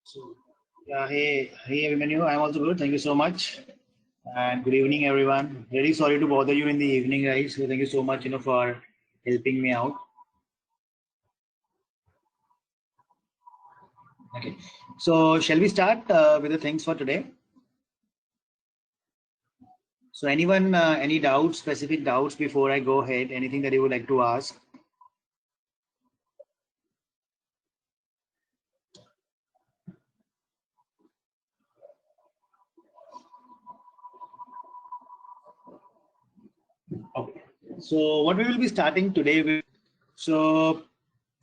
So, yeah, hey, Abhimanyu, I'm also good. Thank you so much. And good evening, everyone. Really sorry to bother you in the evening, guys. So thank you so much, for helping me out. Okay. So shall we start with the things for today? So anyone, any doubts, specific doubts before I go ahead? Anything that you would like to ask? Okay. So what we will be starting today with, so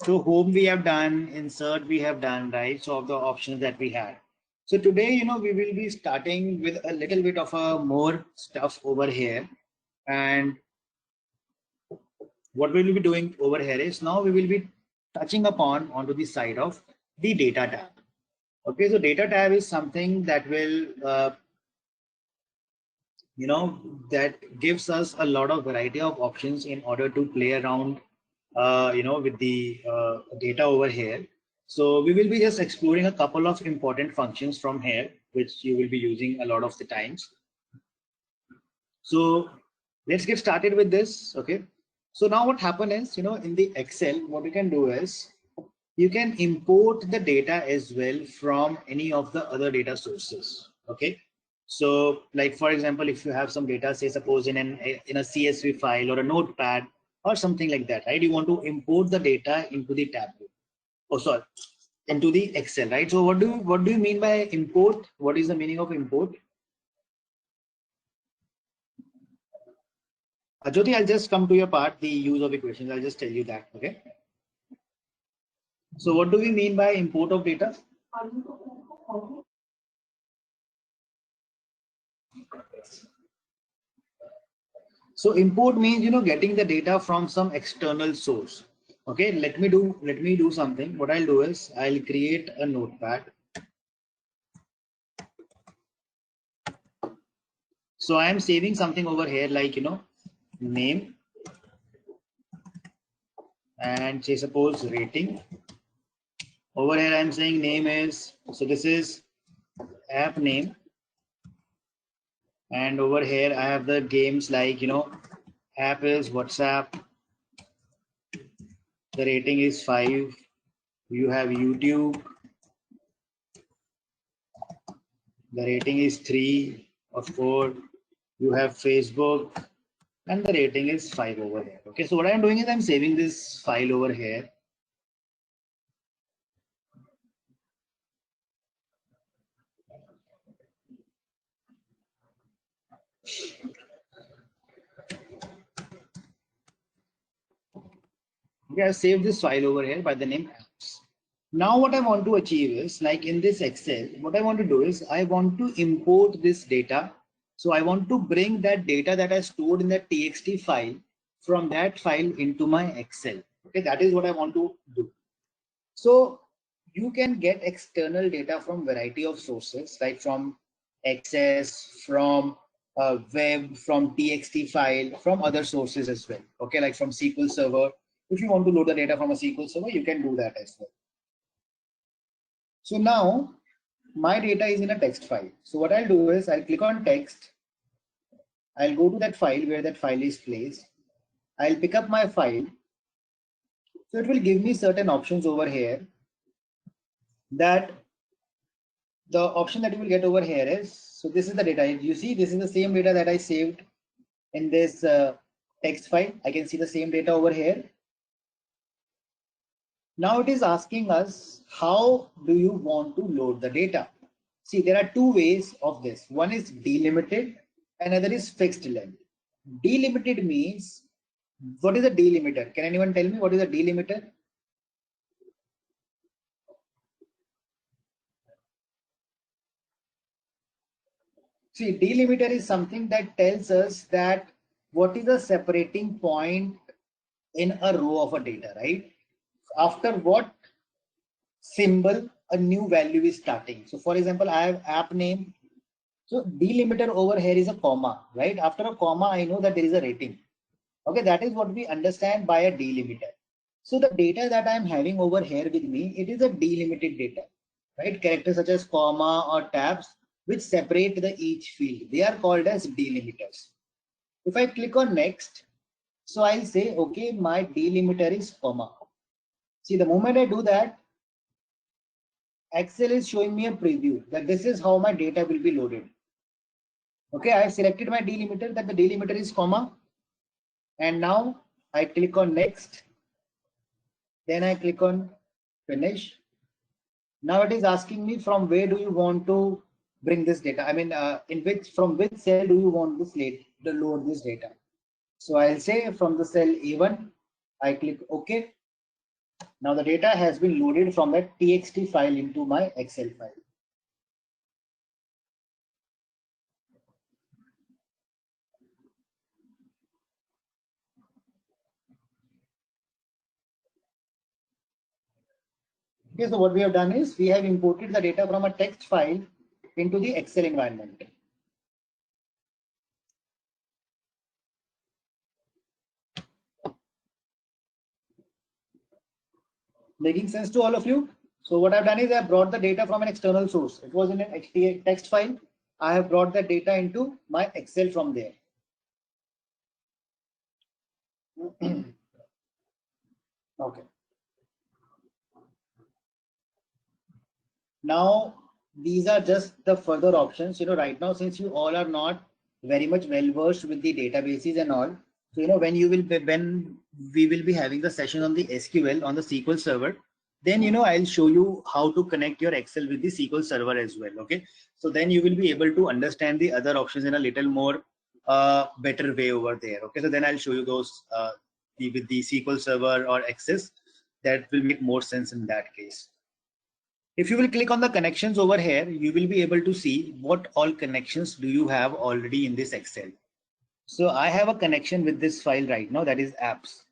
home we have done, insert we have done, right? So of the options that we had. So today, we will be starting with a little bit of a more stuff over here. And what we will be doing over here is now we will be touching upon onto the side of the data tab. Okay, so data tab is something that will that gives us a lot of variety of options in order to play around with the data over here. So we will be just exploring a couple of important functions from here which you will be using a lot of the times. So let's get started with this. Okay, so now what happened is, in the Excel, what you can do is you can import the data as well from any of the other data sources. Okay, so like for example, if you have some data, say suppose in a CSV file or a notepad or something like that, right? You want to import the data into the tableau. Oh, sorry, into the Excel, right? So what do you mean by import? What is the meaning of import? Jyoti, I'll just come to your part, the use of equations. I'll just tell you that. Okay. So what do we mean by import of data? So import means, getting the data from some external source. Okay, let me do something. What I'll do is I'll create a notepad. So I am saving something over here like, name, and say suppose rating. Over here I'm saying name is, so this is app name. And over here I have the games like, app is WhatsApp. The rating is 5. You have YouTube. The rating is 3 or 4. You have Facebook, and the rating is 5 over here. Okay, so what I'm doing is I'm saving this file over here. Okay, I've saved this file over here by the name apps. Now what I want to achieve is, like in this Excel, what I want to do is I want to import this data. So I want to bring that data that I stored in that TXT file from that file into my Excel. Okay, that is what I want to do. So you can get external data from variety of sources, like from Access, from web, from TXT file, from other sources as well. Okay, like from SQL Server. If you want to load the data from a SQL Server, you can do that as well. So now my data is in a text file. So what I'll do is I'll click on text. I'll go to that file where that file is placed. I'll pick up my file. So it will give me certain options over here. That the option that you will get over here is, so this is the data. You see, this is the same data that I saved in this text file. I can see the same data over here. Now it is asking us, how do you want to load the data? See, there are two ways of this. One is delimited, another is fixed length. Delimited means, what is a delimiter? Can anyone tell me what is a delimiter? See, delimiter is something that tells us that what is the separating point in a row of a data, right? After what symbol a new value is starting. So for example, I have app name. So delimiter over here is a comma, right? After a comma, I know that there is a rating. Okay, that is what we understand by a delimiter. So the data that I'm having over here with me, it is a delimited data. right? Characters such as comma or tabs, which separate the each field. They are called as delimiters. If I click on next, so I'll say, okay, my delimiter is comma. See, the moment I do that, Excel is showing me a preview that this is how my data will be loaded. Okay, I have selected my delimiter, that the delimiter is comma. And now I click on next. Then I click on finish. Now it is asking me from where do you want to bring this data? I mean, from which cell do you want this to load this data? So I'll say from the cell A1, I click OK. Now the data has been loaded from that TXT file into my Excel file. Okay, so what we have done is we have imported the data from a text file into the Excel environment. Making sense to all of you? So what I've done is I've brought the data from an external source. It was in an text file. I have brought the data into my Excel from there. Okay. Now, these are just the further options. Right now, since you all are not very much well versed with the databases and all, so when we will be having the session on the SQL on the SQL Server, then I'll show you how to connect your Excel with the SQL Server as well. Okay, so then you will be able to understand the other options in a little more better way over there. Okay, so then I'll show you those with the SQL Server or Access. That will make more sense in that case. If you will click on the connections over here, you will be able to see what all connections do you have already in this Excel. So I have a connection with this file right now, that is apps.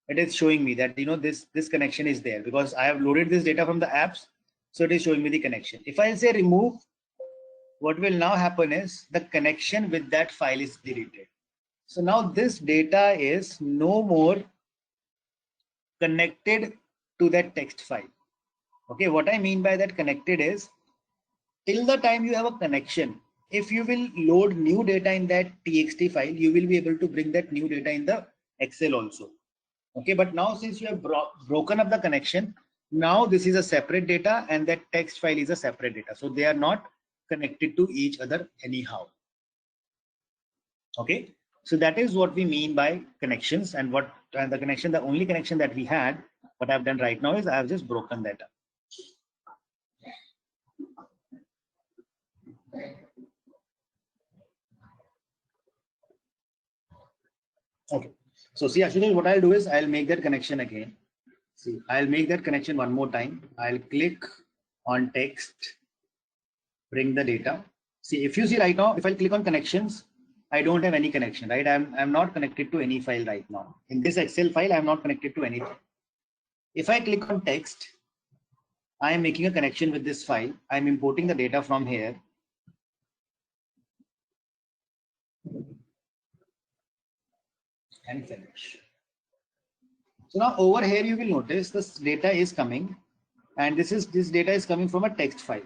It is showing me that this connection is there because I have loaded this data from the apps. So it is showing me the connection. If I say remove, what will now happen is the connection with that file is deleted. So now this data is no more connected to that text file. Okay, what I mean by that connected is till the time you have a connection, if you will load new data in that txt file, you will be able to bring that new data in the Excel also. Okay, but now since you have broken up the connection, now this is a separate data and that text file is a separate data. So they are not connected to each other anyhow. Okay, so that is what we mean by connections, and the connection, the only connection that we had, what I've done right now is I have just broken that up. Okay, so see actually what I'll do is I'll make that connection again. See, I'll make that connection one more time. I'll click on text, bring the data. See, if you see right now, if I click on connections, I don't have any connection, right? I'm not connected to any file right now. In this Excel file, I'm not connected to anything. If I click on text, I am making a connection with this file. I'm importing the data from here. And finish. So now over here, you will notice this data is coming, and this data is coming from a text file.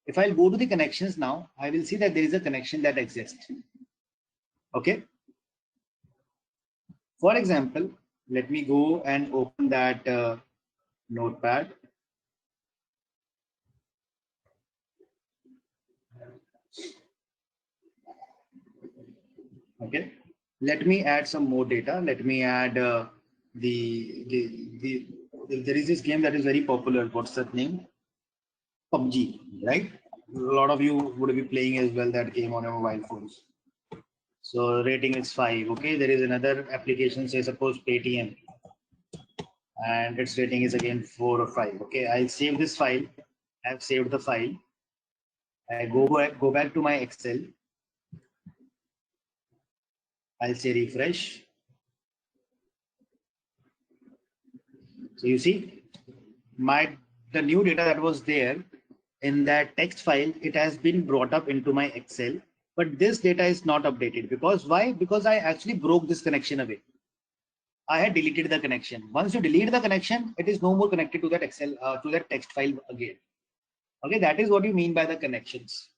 If I'll go to the connections now, I will see that there is a connection that exists. Okay. For example, let me go and open that notepad. Okay. Let me add some more data. Let me add there is this game that is very popular. What's that name? PUBG, right? A lot of you would be playing as well that game on your mobile phones. So rating is 5. Okay, there is another application, say suppose Paytm, and its rating is again 4 or 5. Okay, I'll save this file. I've saved the file. I go back to my Excel. I'll say refresh. So you see, the new data that was there in that text file, it has been brought up into my Excel, but this data is not updated because why? Because I actually broke this connection away. I had deleted the connection. Once you delete the connection, it is no more connected to that Excel to that text file again. Okay, that is what you mean by the connections.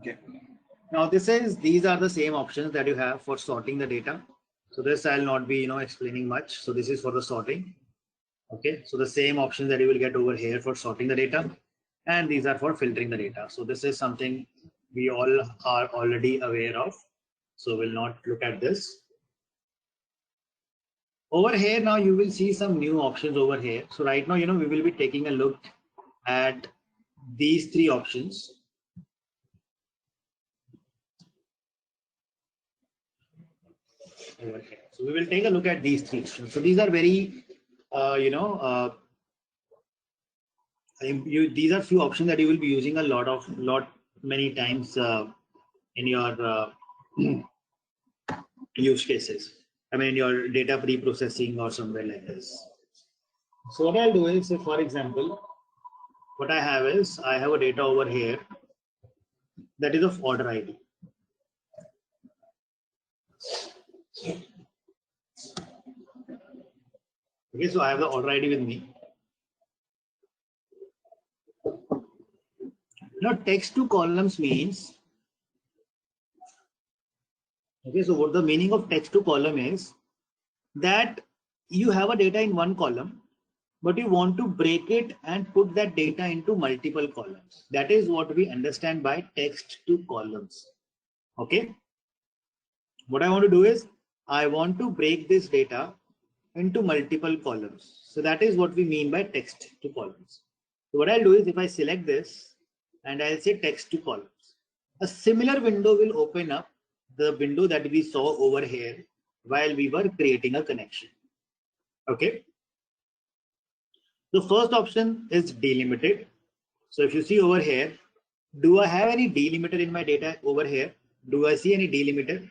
Okay. Now these are the same options that you have for sorting the data. So this I'll not be explaining much. So this is for the sorting. Okay, so the same options that you will get over here for sorting the data, and these are for filtering the data. So this is something we all are already aware of. So we'll not look at this. Over here now you will see some new options over here. So right now, we will be taking a look at these three options. Over here. So we will take a look at these three options. So these are very, these are few options that you will be using many times in your use cases. I mean, your data pre-processing or somewhere like this. So what I'll do is, if for example, what I have is I have a data over here that is of order ID. Okay, so I have the order ID with me. Now, text to columns means, okay, so what the meaning of text to column is that you have a data in one column, but you want to break it and put that data into multiple columns. That is what we understand by text to columns. Okay. What I want to do is I want to break this data into multiple columns. So that is what we mean by text to columns. So what I'll do is if I select this and I'll say text to columns, a similar window will open up, the window that we saw over here while we were creating a connection. Okay. The first option is delimited. So if you see over here, do I have any delimiter in my data over here? Do I see any delimiter?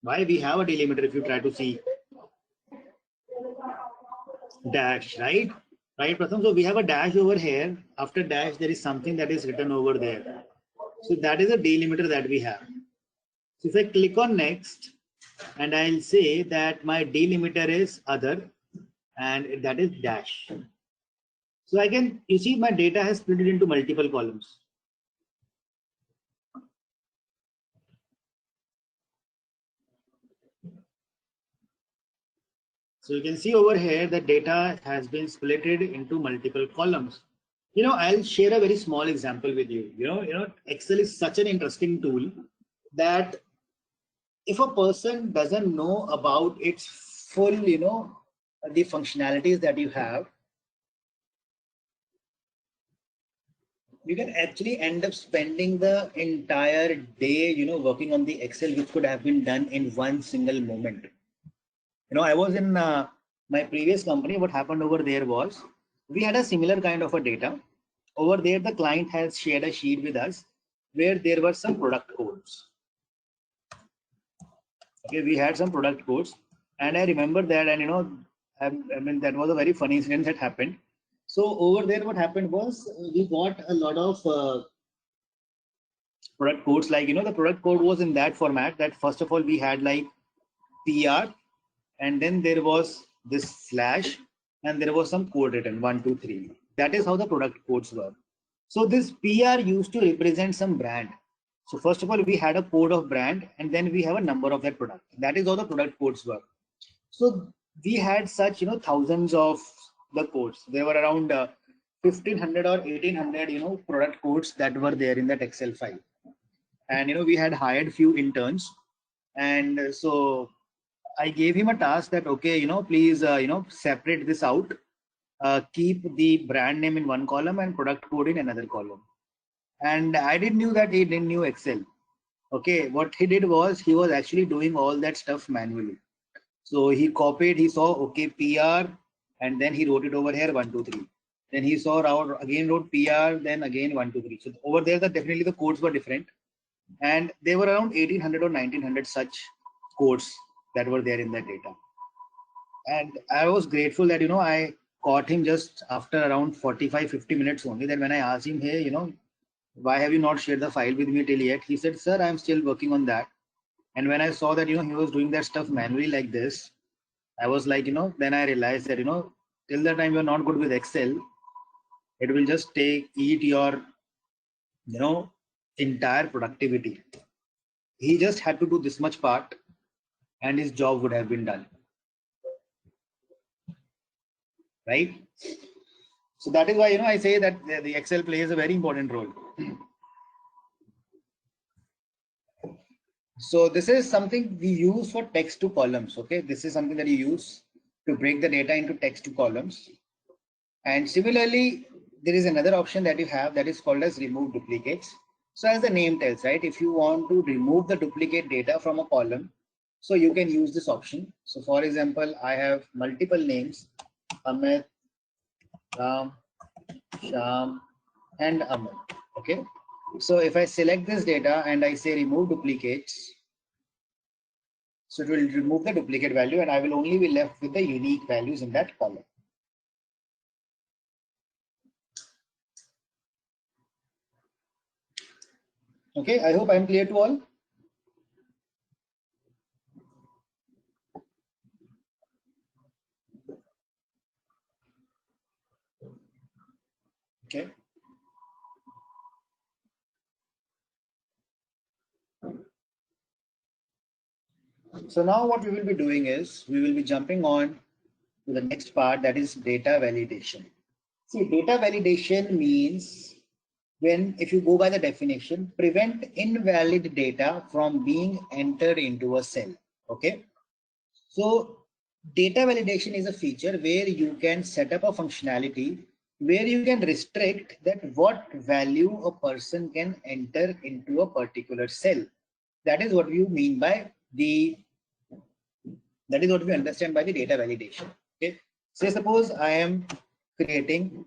Why we have a delimiter if you try to see dash, right? Right, Pratham. So we have a dash over here. After dash, there is something that is written over there. So that is a delimiter that we have. So if I click on next, and I'll say that my delimiter is other, and that is dash. So I can, you see my data has split it into multiple columns. So you can see over here that data has been split into multiple columns. I'll share a very small example with you. Excel is such an interesting tool that if a person doesn't know about its full, the functionalities that you have, you can actually end up spending the entire day, working on the Excel, which could have been done in one single moment. I was in my previous company. What happened over there was we had a similar kind of a data. Over there, the client has shared a sheet with us where there were some product codes. Okay, we had some product codes, and I remember that, and I mean that was a very funny incident that happened. So over there, what happened was we got a lot of product codes. Like the product code was in that format that first of all we had like PR, and then there was this slash, and there was some code written 1, 2, 3. That is how the product codes were. So this PR used to represent some brand. So first of all, we had a code of brand, and then we have a number of that product. That is how the product codes were. So we had such, thousands of the codes. There were around 1500 or 1800, product codes that were there in that Excel file. And, we had hired few interns. And so I gave him a task that, okay, please, separate this out. Keep the brand name in one column and product code in another column. And I didn't knew that he didn't know Excel. Okay, what he did was he was actually doing all that stuff manually. So he copied, he saw, okay, PR, and then he wrote it over here, 1, 2, 3. Then he saw again wrote PR, then again 1, 2, 3. So over there, definitely the codes were different. And there were around 1800 or 1900 such codes that were there in that data. And I was grateful that, I caught him just after around 45-50 minutes only. Then when I asked him, hey, why have you not shared the file with me till yet? He said, sir, I'm still working on that. And when I saw that, he was doing that stuff manually like this, I was like, then I realized that, till the time you're not good with Excel, it will just eat your, entire productivity. He just had to do this much part and his job would have been done. Right? So that is why, I say that the Excel plays a very important role. So this is something we use for text to columns. Okay, this is something that you use to break the data into text to columns. And similarly, there is another option that you have that is called as remove duplicates. So as the name tells, right, if you want to remove the duplicate data from a column, so you can use this option. So for example, I have multiple names, Amit, Ram, Sham, and Aman. Okay. So if I select this data and I say remove duplicates, so it will remove the duplicate value and I will only be left with the unique values in that column. Okay, I hope I'm clear to all. Okay. So now what we will be doing is we will be jumping on to the next part, that is data validation. See, data validation means when, if you go by the definition, prevent invalid data from being entered into a cell. Okay. So data validation is a feature where you can set up a functionality where you can restrict that what value a person can enter into a particular cell. That is what you mean by that is what we understand by the data validation. Okay. Say suppose I am creating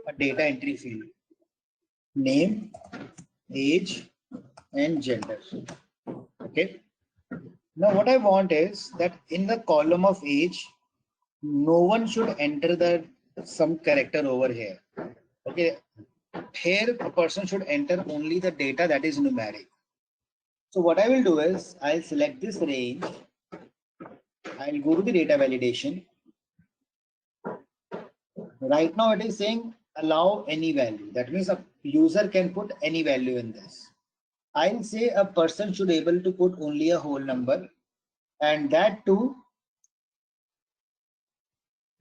a data entry field, name, age, and gender. Okay. Now what I want is that in the column of age, no one should enter some character over here. Okay. Here a person should enter only the data that is numeric. So what I will do is I'll select this range. I'll go to the data validation. Right now it is saying allow any value. That means a user can put any value in this. I'll say a person should be able to put only a whole number, and that too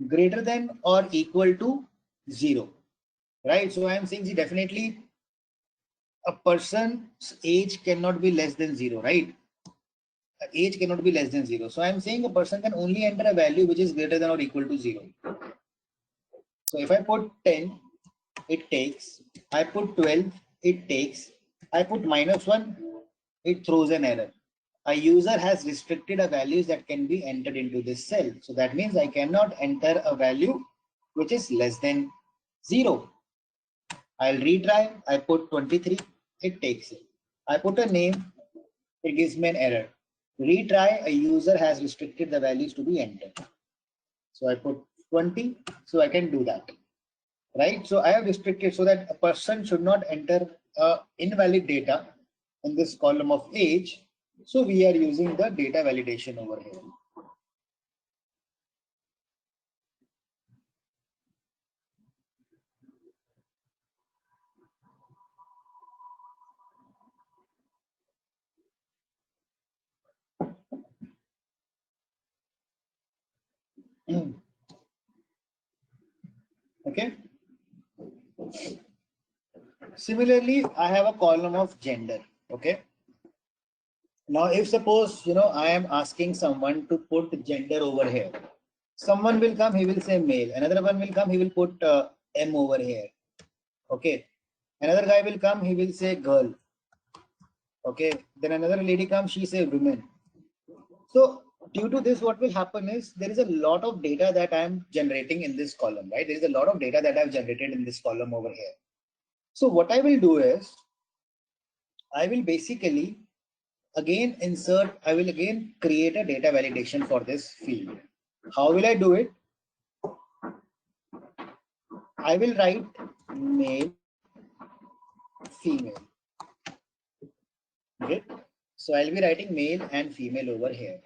greater than or equal to 0. Right? So I'm saying definitely a person's age cannot be less than 0, right? Age cannot be less than 0. So I'm saying a person can only enter a value which is greater than or equal to 0. So if I put 10, it takes. I put 12, it takes. I put -1, it throws an error. A user has restricted a values that can be entered into this cell. So that means I cannot enter a value which is less than 0. I'll retry. I put 23, it takes it. I put a name, it gives me an error. Retry, a user has restricted the values to be entered. So I put 20, so I can do that. Right? So I have restricted so that a person should not enter invalid data in this column of age. So we are using the data validation over here. Okay. Similarly, I have a column of gender. Okay. Now, if suppose, I am asking someone to put gender over here. Someone will come, he will say male. Another one will come, he will put M over here. Okay. Another guy will come, he will say girl. Okay. Then another lady comes, she say women. So due to this, what will happen is there is a lot of data that I'm generating in this column, right? There is a lot of data that I've generated in this column over here. So what I will do is I will basically again insert, I will again create a data validation for this field. How will I do it? I will write male, female. Okay. So I'll be writing male and female over here.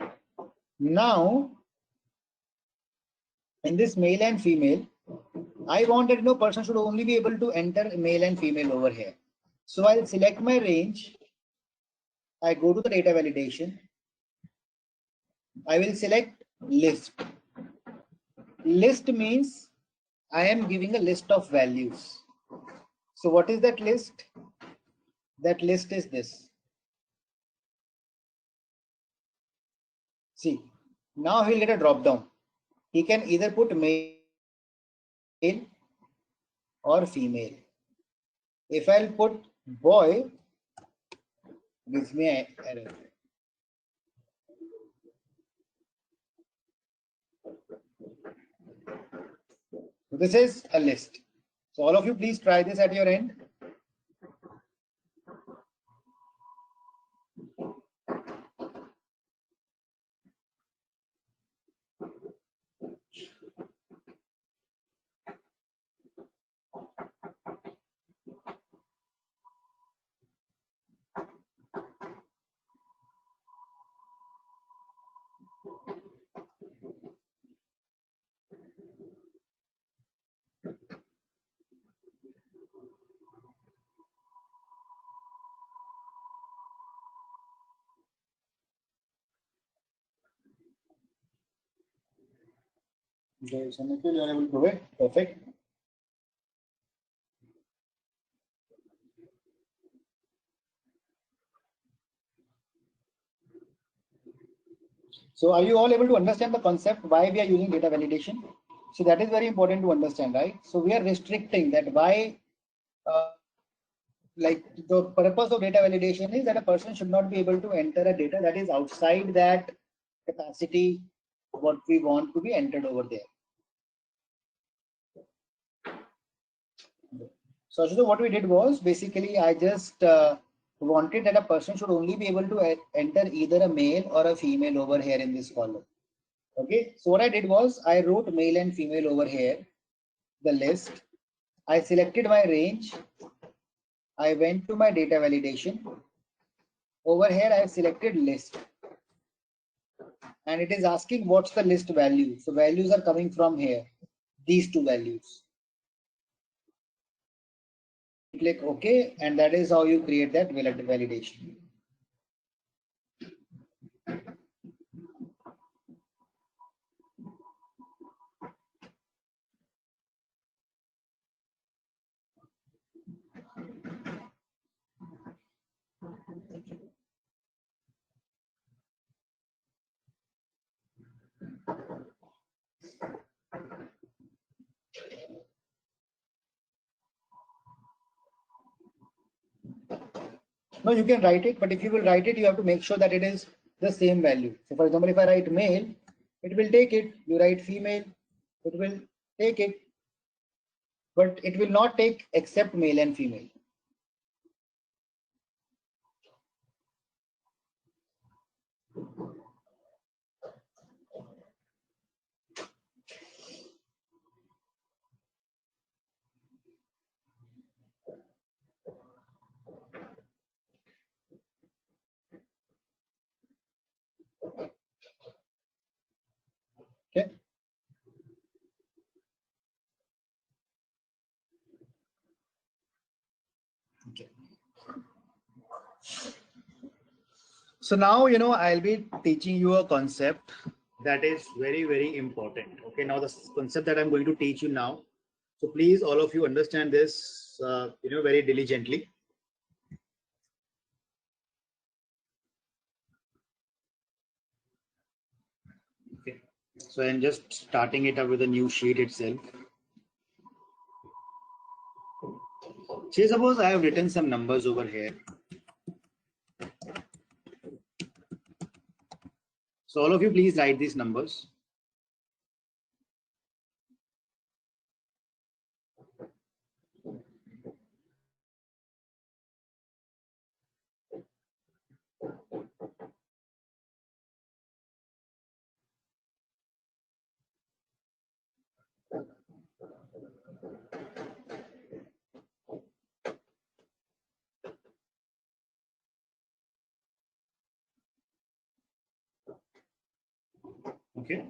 Now, in this male and female, I want that no person should only be able to enter male and female over here. So I'll select my range. I go to the data validation. I will select list. List means I am giving a list of values. So what is that list? That list is this. See, now he'll get a drop down. He can either put male or female. If I'll put boy, gives me an error. So this is a list. So all of you please try this at your end. Okay, so Nikhil, you are able to do it. Perfect. So are you all able to understand the concept why we are using data validation? So that is very important to understand, right? So we are restricting that why, like the purpose of data validation is that a person should not be able to enter a data that is outside that capacity, what we want to be entered over there. So Ashutosh, what we did was basically I just wanted that a person should only be able to enter either a male or a female over here in this column. Okay, so what I did was I wrote male and female over here, the list. I selected my range. I went to my data validation. Over here, I have selected list. And it is asking what's the list value. So values are coming from here, these two values. Click OK, and that is how you create that validation. No, you can write it, but if you will write it, you have to make sure that it is the same value. So for example, if I write male, it will take it. You write female, it will take it, but it will not take except male and female. Okay. Okay. So now, I'll be teaching you a concept that is very, very important. Okay. Now the concept that I'm going to teach you now. So please, all of you understand this, very diligently. Okay. So I'm just starting it up with a new sheet itself. Say suppose I have written some numbers over here. So all of you please write these numbers. Okay.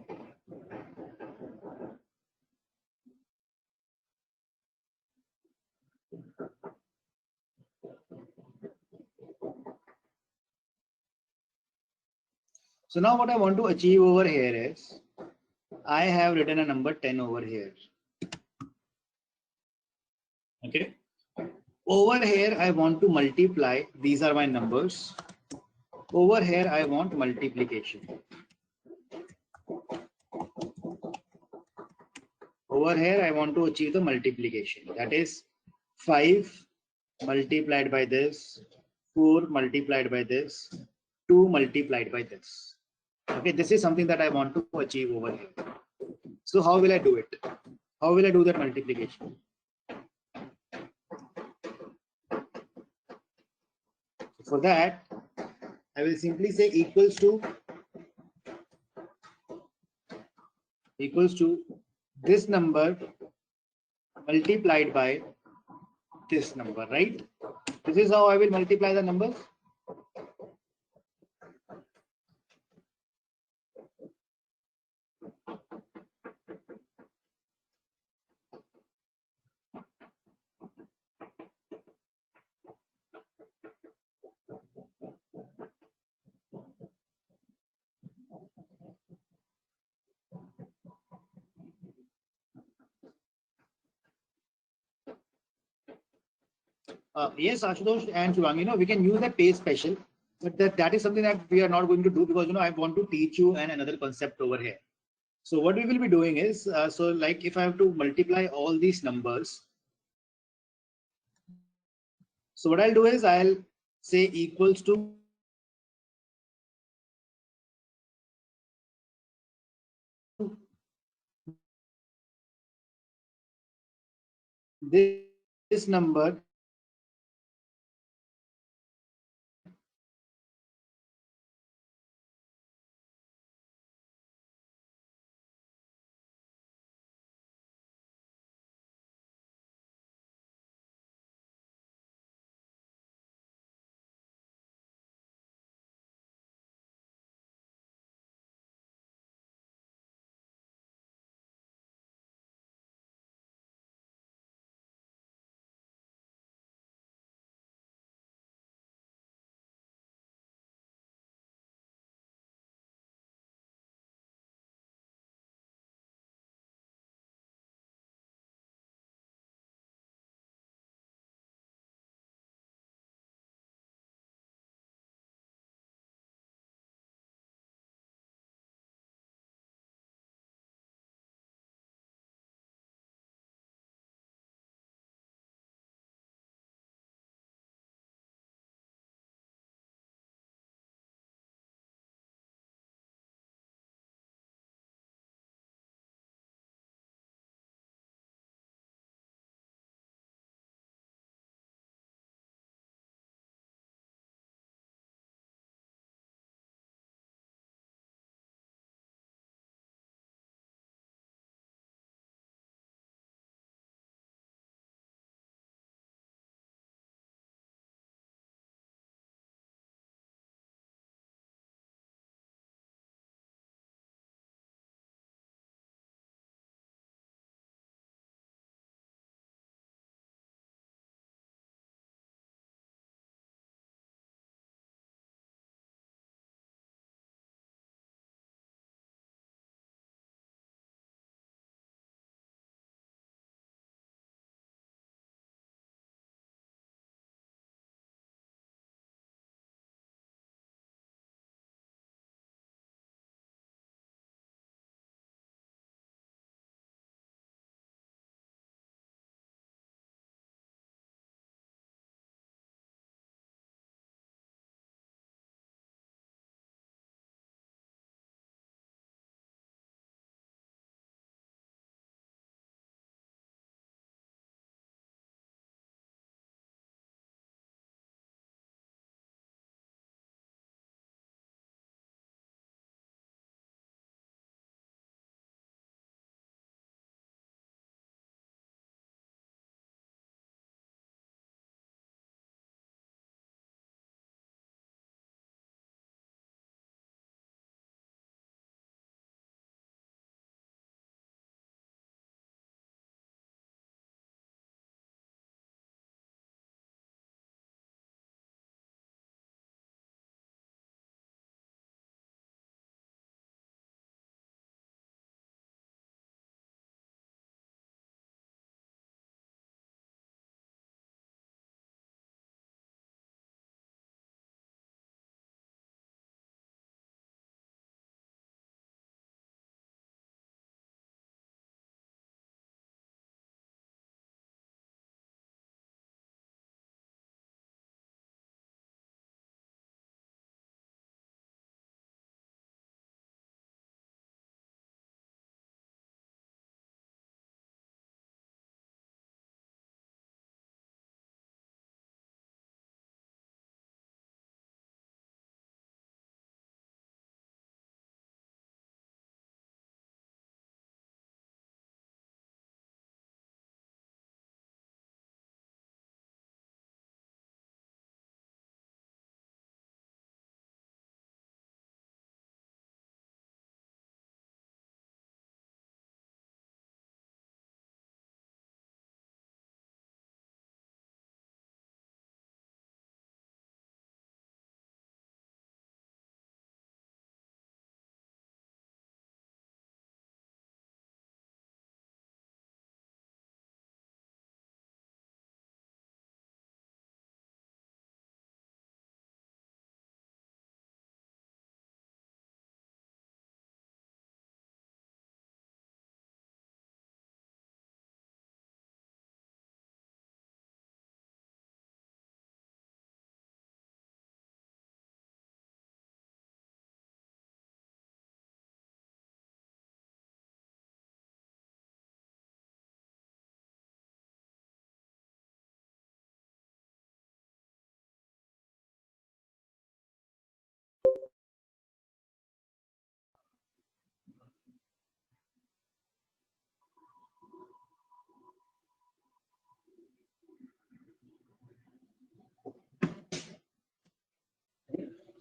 So now what I want to achieve over here is I have written a number 10 over here. Okay. Over here, I want to multiply. These are my numbers. Over here, I want multiplication. Over here, I want to achieve the multiplication. That is 5 multiplied by this, 4 multiplied by this, 2 multiplied by this. Okay, this is something that I want to achieve over here. So how will I do it? How will I do that multiplication? For that, I will simply say equals to this number multiplied by this number, right? This is how I will multiply the numbers. Yes, Ashutosh and Shivang, we can use that pay special, but that is something that we are not going to do because, I want to teach you another concept over here. So what we will be doing is, so like if I have to multiply all these numbers, so what I'll do is I'll say equals to this number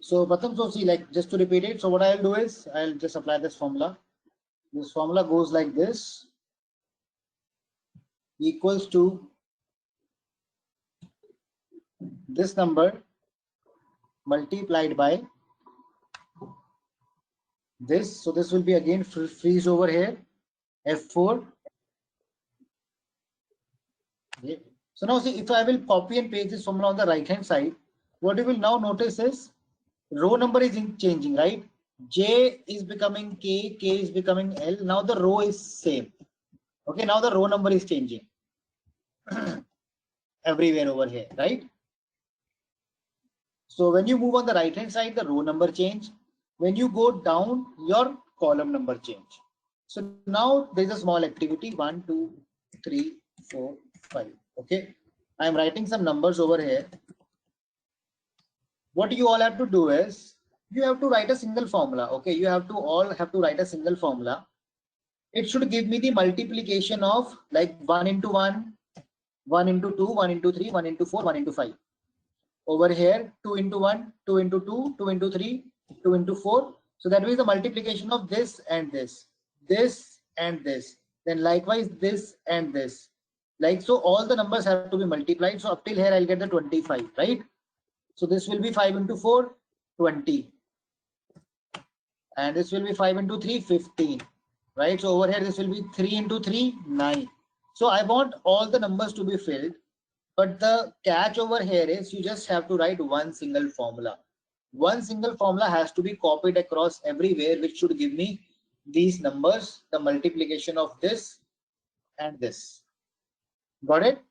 So Pratham, so see, like just to repeat it, so what I'll do is I'll just apply this formula. This formula goes like this, equals to this number multiplied by this. So this will be again freeze over here, F4. Okay. So now see, if I will copy and paste this formula on the right hand side, what you will now notice is row number is changing, right? J is becoming K, K is becoming L. Now the row is same. Okay, now the row number is changing everywhere over here, right? So when you move on the right hand side, the row number change. When you go down, your column number change. So now there's a small activity, 1, 2, 3, 4, 5. Okay, I'm writing some numbers over here. What you all have to do is you have to write a single formula. Okay, you have to all have to write a single formula. It should give me the multiplication of like 1 into 1, 1 into 2, 1 into 3, 1 into 4, 1 into 5. Over here 2 into 1, 2 into 2, 2 into 3, 2 into 4. So that means the multiplication of this and this and this. Then likewise this and this. Like so, all the numbers have to be multiplied. So up till here I'll get the 25, right? So this will be 5 into 4, 20. And this will be 5 into 3, 15. Right? So over here this will be 3 into 3, 9. So I want all the numbers to be filled. But the catch over here is you just have to write one single formula. One single formula has to be copied across everywhere, which should give me these numbers, the multiplication of this and this. Got it?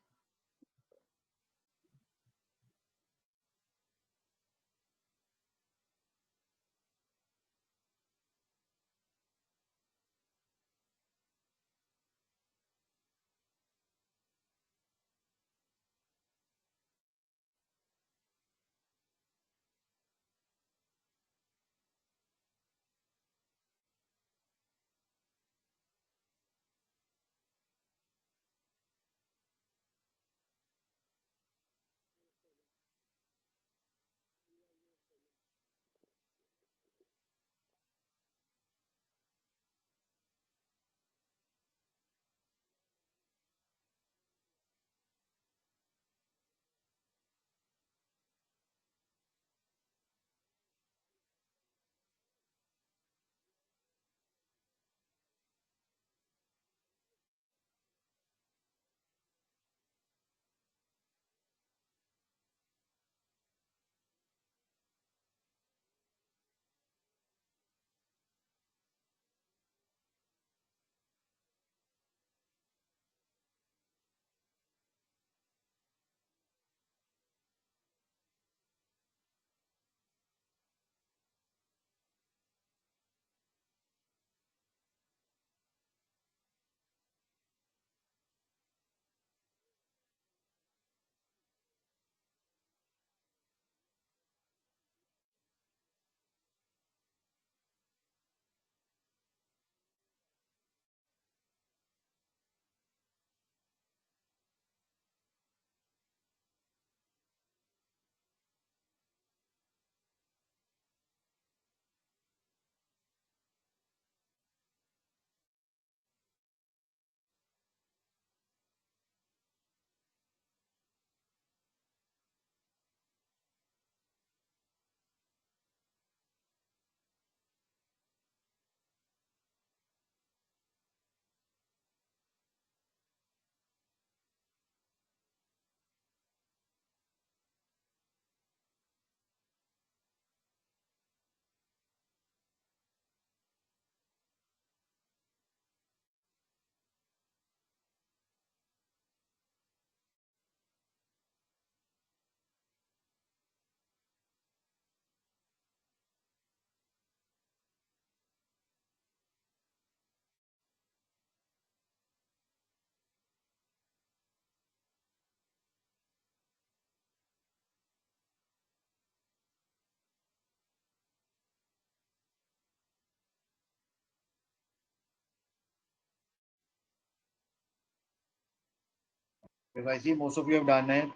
If I see most of you have done it,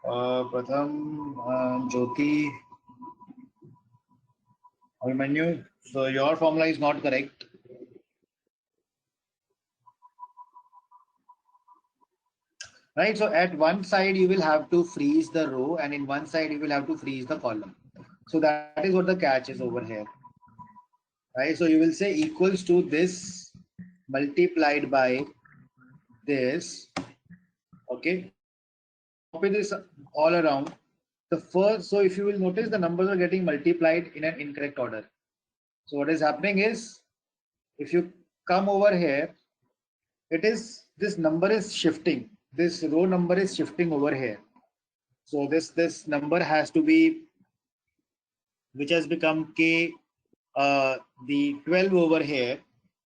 Pratham, Jyoti, Abhimanyu, so your formula is not correct. Right, so at one side you will have to freeze the row and in one side you will have to freeze the column. So that is what the catch is over here. Right, so you will say equals to this multiplied by this. Okay, copy this all around. The first, so if you will notice the numbers are getting multiplied in an incorrect order. So what is happening is, if you come over here, it is this number is shifting. This row number is shifting over here. So this number has to be, which has become k, the 12 over here.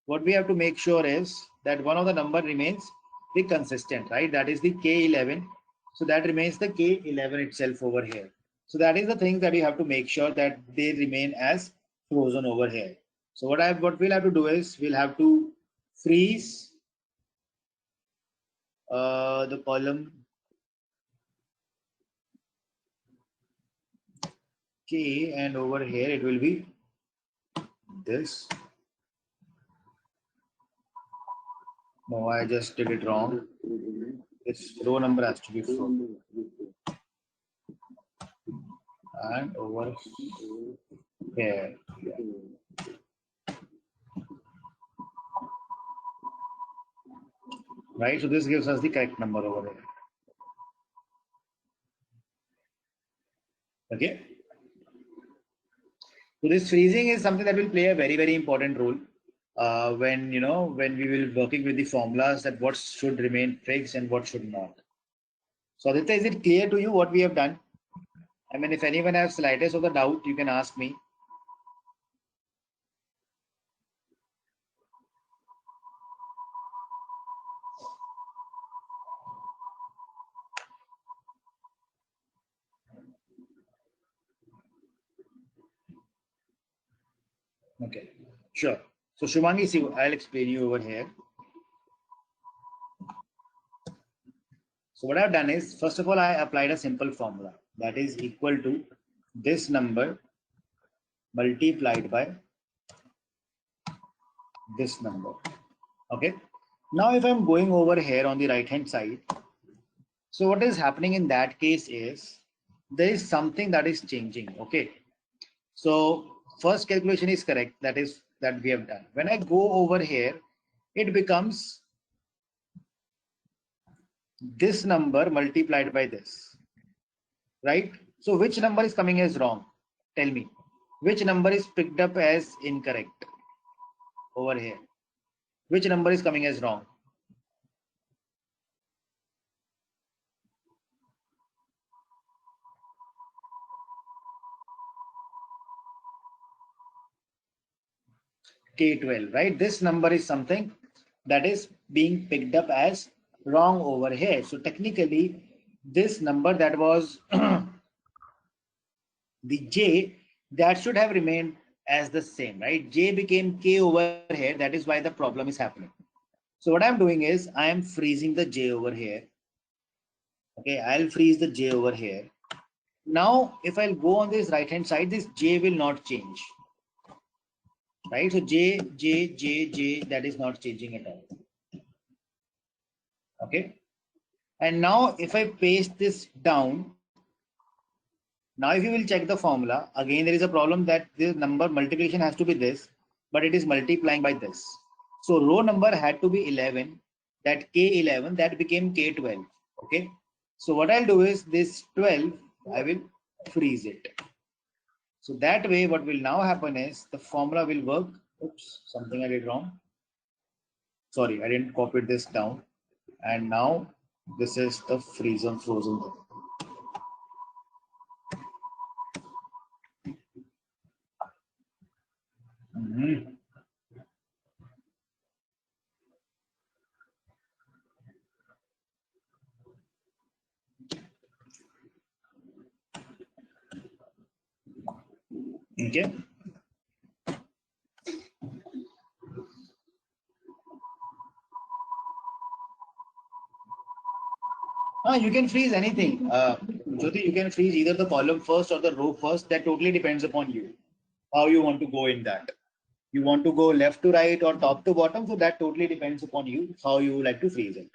What we have to make sure is that one of the number remains the consistent, right? That is the k11. So that remains the k11 itself over here. So that is the thing that you have to make sure that they remain as frozen over here. So what we'll have to do is we'll have to freeze the column k, and over here it will be this. No, I just did it wrong. This row number has to be frozen. And over here. Right, so this gives us the correct number over here. Okay. So this freezing is something that will play a very important role when when we will working with the formulas, that what should remain fixed and what should not. So Aditya, is it clear to you what we have done? I mean, if anyone has slightest of the doubt, you can ask me. Okay, sure. So Shumangi, see, I'll explain you over here. So what I've done is, first of all, I applied a simple formula that is equal to this number multiplied by this number. Okay. Now, if I'm going over here on the right hand side, so what is happening in that case is there is something that is changing. Okay. So first calculation is correct. That is that we have done. When I go over here, it becomes this number multiplied by this, right? So which number is coming as wrong? Tell me. Which number is picked up as incorrect over here? Which number is coming as wrong? K12, right? This number is something that is being picked up as wrong over here. So technically, this number that was the J, that should have remained as the same, right? J became K over here. That is why the problem is happening. So what I'm doing is I am freezing the J over here. Okay, I'll freeze the J over here. Now, if I'll go on this right hand side, this J will not change. Right? So J, that is not changing at all. Okay. And now if I paste this down, now if you will check the formula, again there is a problem that this number multiplication has to be this, but it is multiplying by this. So row number had to be 11, that K11, that became K12. Okay. So what I'll do is this 12, I will freeze it. So that way what will now happen is the formula will work. Oops, something I did wrong. Sorry, I didn't copy this down. And now this is the frozen. Okay. You can freeze anything. Jyoti, you can freeze either the column first or the row first. That totally depends upon you. how you want to go in that. You want to go left to right or top to bottom. So that totally depends upon you, how you like to freeze it.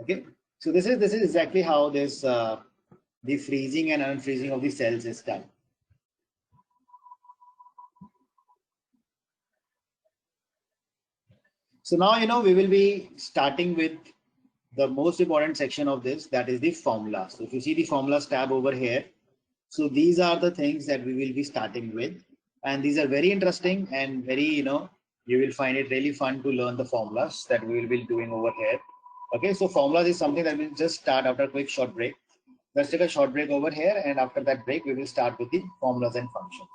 Okay. So this is exactly how this the freezing and unfreezing of the cells is done. So now, we will be starting with the most important section of this, that is the formula. So if you see the formulas tab over here, so these are the things that we will be starting with. And these are very interesting and very, you will find it really fun to learn the formulas that we will be doing over here. Okay, so formulas is something that we'll just start after a quick short break. Let's take a short break over here. And after that break, we will start with the formulas and functions.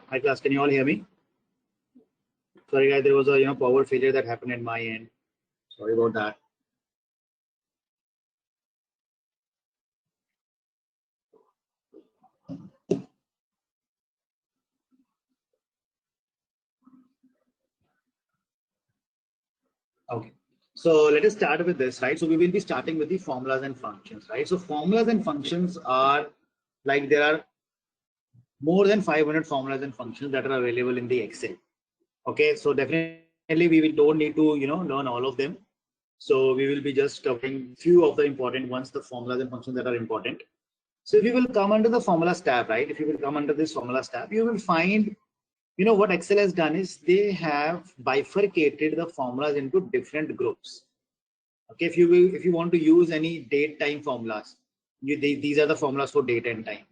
Hi class, can you all hear me? Sorry guys, there was a power failure that happened at my end. Sorry about that. Okay. So let us start with this, right? So we will be starting with the formulas and functions, right? So formulas and functions are like there are more than 500 formulas and functions that are available in the Excel. Okay, so definitely we don't need to learn all of them. So we will be just covering few of the important ones, the formulas and functions that are important. So if you will come under the formulas tab, right? If you will come under this formulas tab, you will find, what Excel has done is they have bifurcated the formulas into different groups. Okay, if you want to use any date time formulas, these are the formulas for date and time.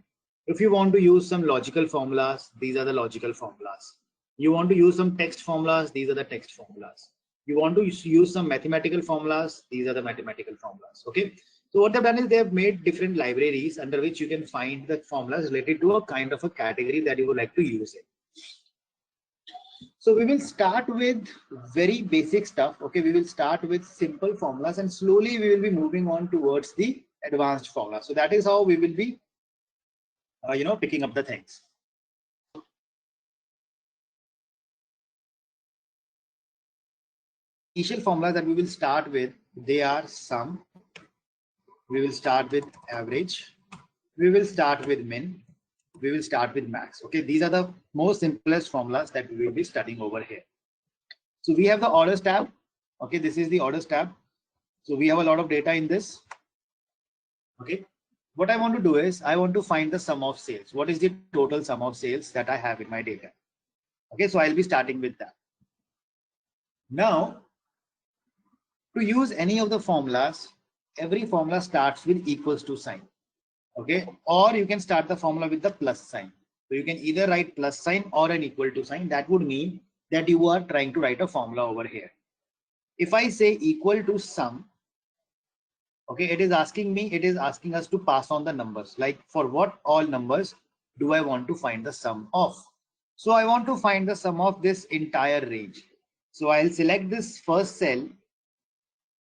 If you want to use some logical formulas, these are the logical formulas. You want to use some text formulas, these are the text formulas. You want to use some mathematical formulas, these are the mathematical formulas. Okay, so what they've done is they have made different libraries under which you can find the formulas related to a kind of a category that you would like to use it. So we will start with very basic stuff. Okay, we will start with simple formulas and slowly we will be moving on towards the advanced formula. So that is how we will be, picking up the things. Initial formulas that we will start with, they are sum. We will start with average. We will start with min. We will start with max. Okay, these are the most simplest formulas that we will be studying over here. So we have the orders tab. Okay, this is the orders tab. So we have a lot of data in this. Okay, what I want to do is I want to find the sum of sales. What is the total sum of sales that I have in my data? Okay, so I'll be starting with that. Now, to use any of the formulas, every formula starts with equals to sign. Okay, or you can start the formula with the plus sign. So you can either write plus sign or an equal to sign. That would mean that you are trying to write a formula over here. If I say equal to sum, okay, it is asking us to pass on the numbers. Like for what all numbers do I want to find the sum of? So I want to find the sum of this entire range. So I'll select this first cell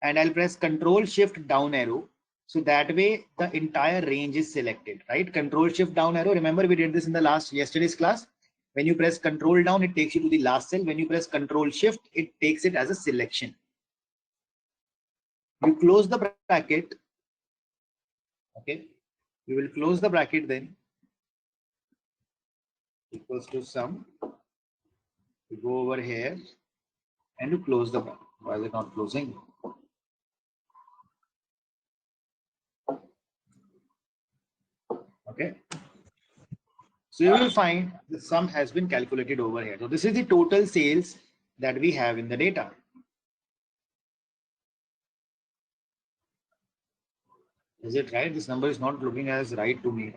and I'll press Control Shift down arrow. So that way the entire range is selected, right? Control Shift down arrow. Remember we did this in the yesterday's class. When you press Control down, it takes you to the last cell. When you press Control Shift, it takes it as a selection. You close the bracket. Okay, we will close the bracket then. Equals to sum. We go over here and you close the bracket. Why is it not closing? Okay, so you will find the sum has been calculated over here. So this is the total sales that we have in the data. Is it right? This number is not looking as right to me.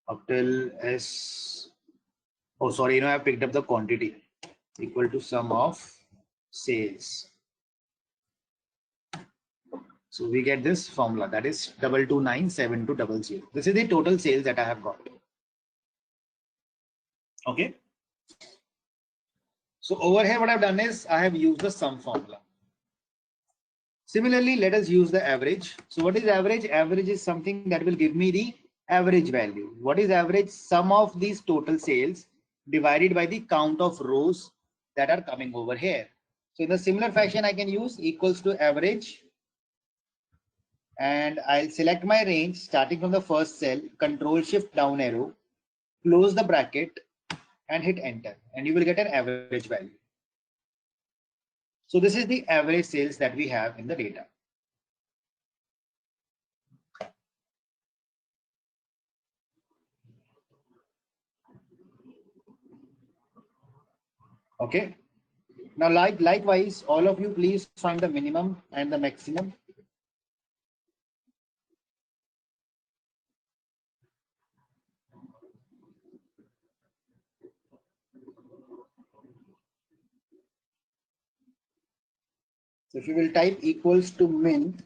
Up till S. Oh, sorry, I picked up the quantity equal to sum of sales. So we get this formula, that is 2297200. This is the total sales that I have got. Okay. So over here, what I've done is I have used the sum formula. Similarly, let us use the average. So what is average? Average is something that will give me the average value. What is average? Sum of these total sales divided by the count of rows that are coming over here. So in a similar fashion, I can use equals to average. And I'll select my range starting from the first cell, Control Shift down arrow, close the bracket and hit enter, and you will get an average value. So this is the average sales that we have in the data. Okay. Now, likewise, all of you please find the minimum and the maximum. So if you will type equals to min,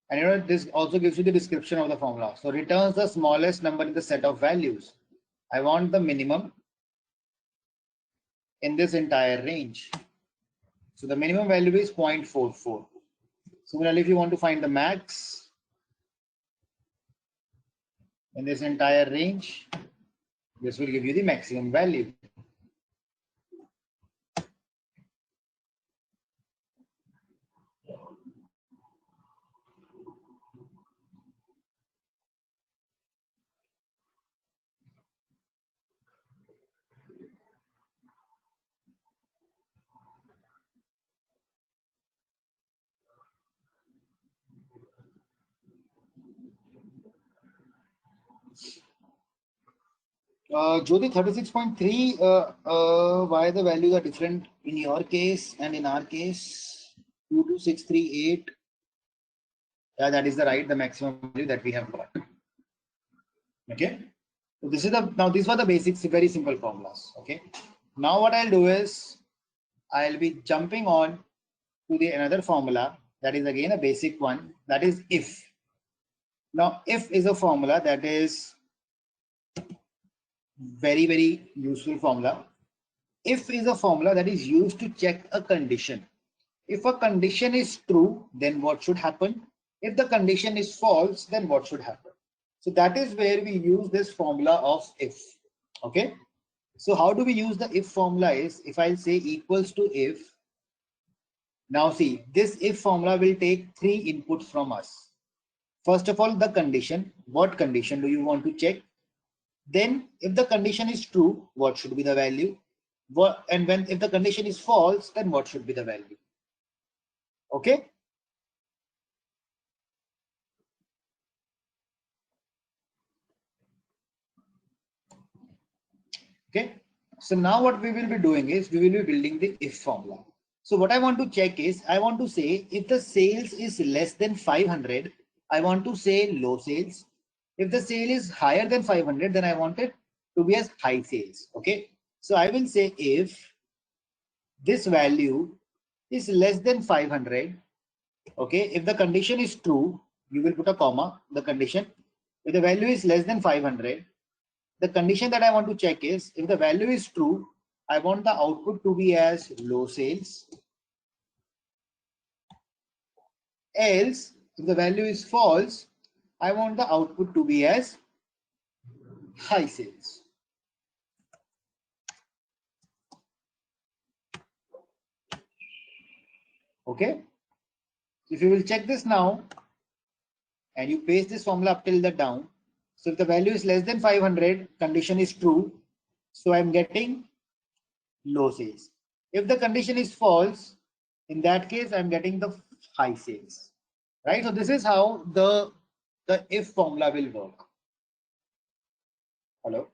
and this also gives you the description of the formula. So returns the smallest number in the set of values. I want the minimum in this entire range. So the minimum value is 0.44. Similarly, if you want to find the max in this entire range, this will give you the maximum value. Jyoti, 36.3, why the values are different in your case and in our case? 22638. Yeah, that is the maximum value that we have got. Okay. So this is these were the basics, very simple formulas. Okay. Now what I'll do is I'll be jumping on to the another formula that is again a basic one, that is if. Now if is a formula that is very useful formula. If is a formula that is used to check a condition. If a condition is true, then what should happen? If the condition is false, then what should happen? So that is where we use this formula of if. Okay. So how do we use the if formula is, if I'll say equals to if. Now see, this if formula will take three inputs from us. First of all, the condition. What condition do you want to check? Then if the condition is true, what should be the value? And if the condition is false, then what should be the value? Okay. Okay. So now what we will be doing is we will be building the if formula. So what I want to check is I want to say if the sales is less than 500, I want to say low sales. If the sale is higher than 500, then I want it to be as high sales. Okay. So I will say if this value is less than 500. Okay. If the condition is true, you will put a comma, the condition. If the value is less than 500, the condition that I want to check is if the value is true, I want the output to be as low sales. Else, if the value is false, I want the output to be as high sales. Okay. If you will check this now and you paste this formula up till the down. So if the value is less than 500, condition is true. So I'm getting low sales. If the condition is false, in that case, I'm getting the high sales. Right. So this is how the if formula will work. Hello.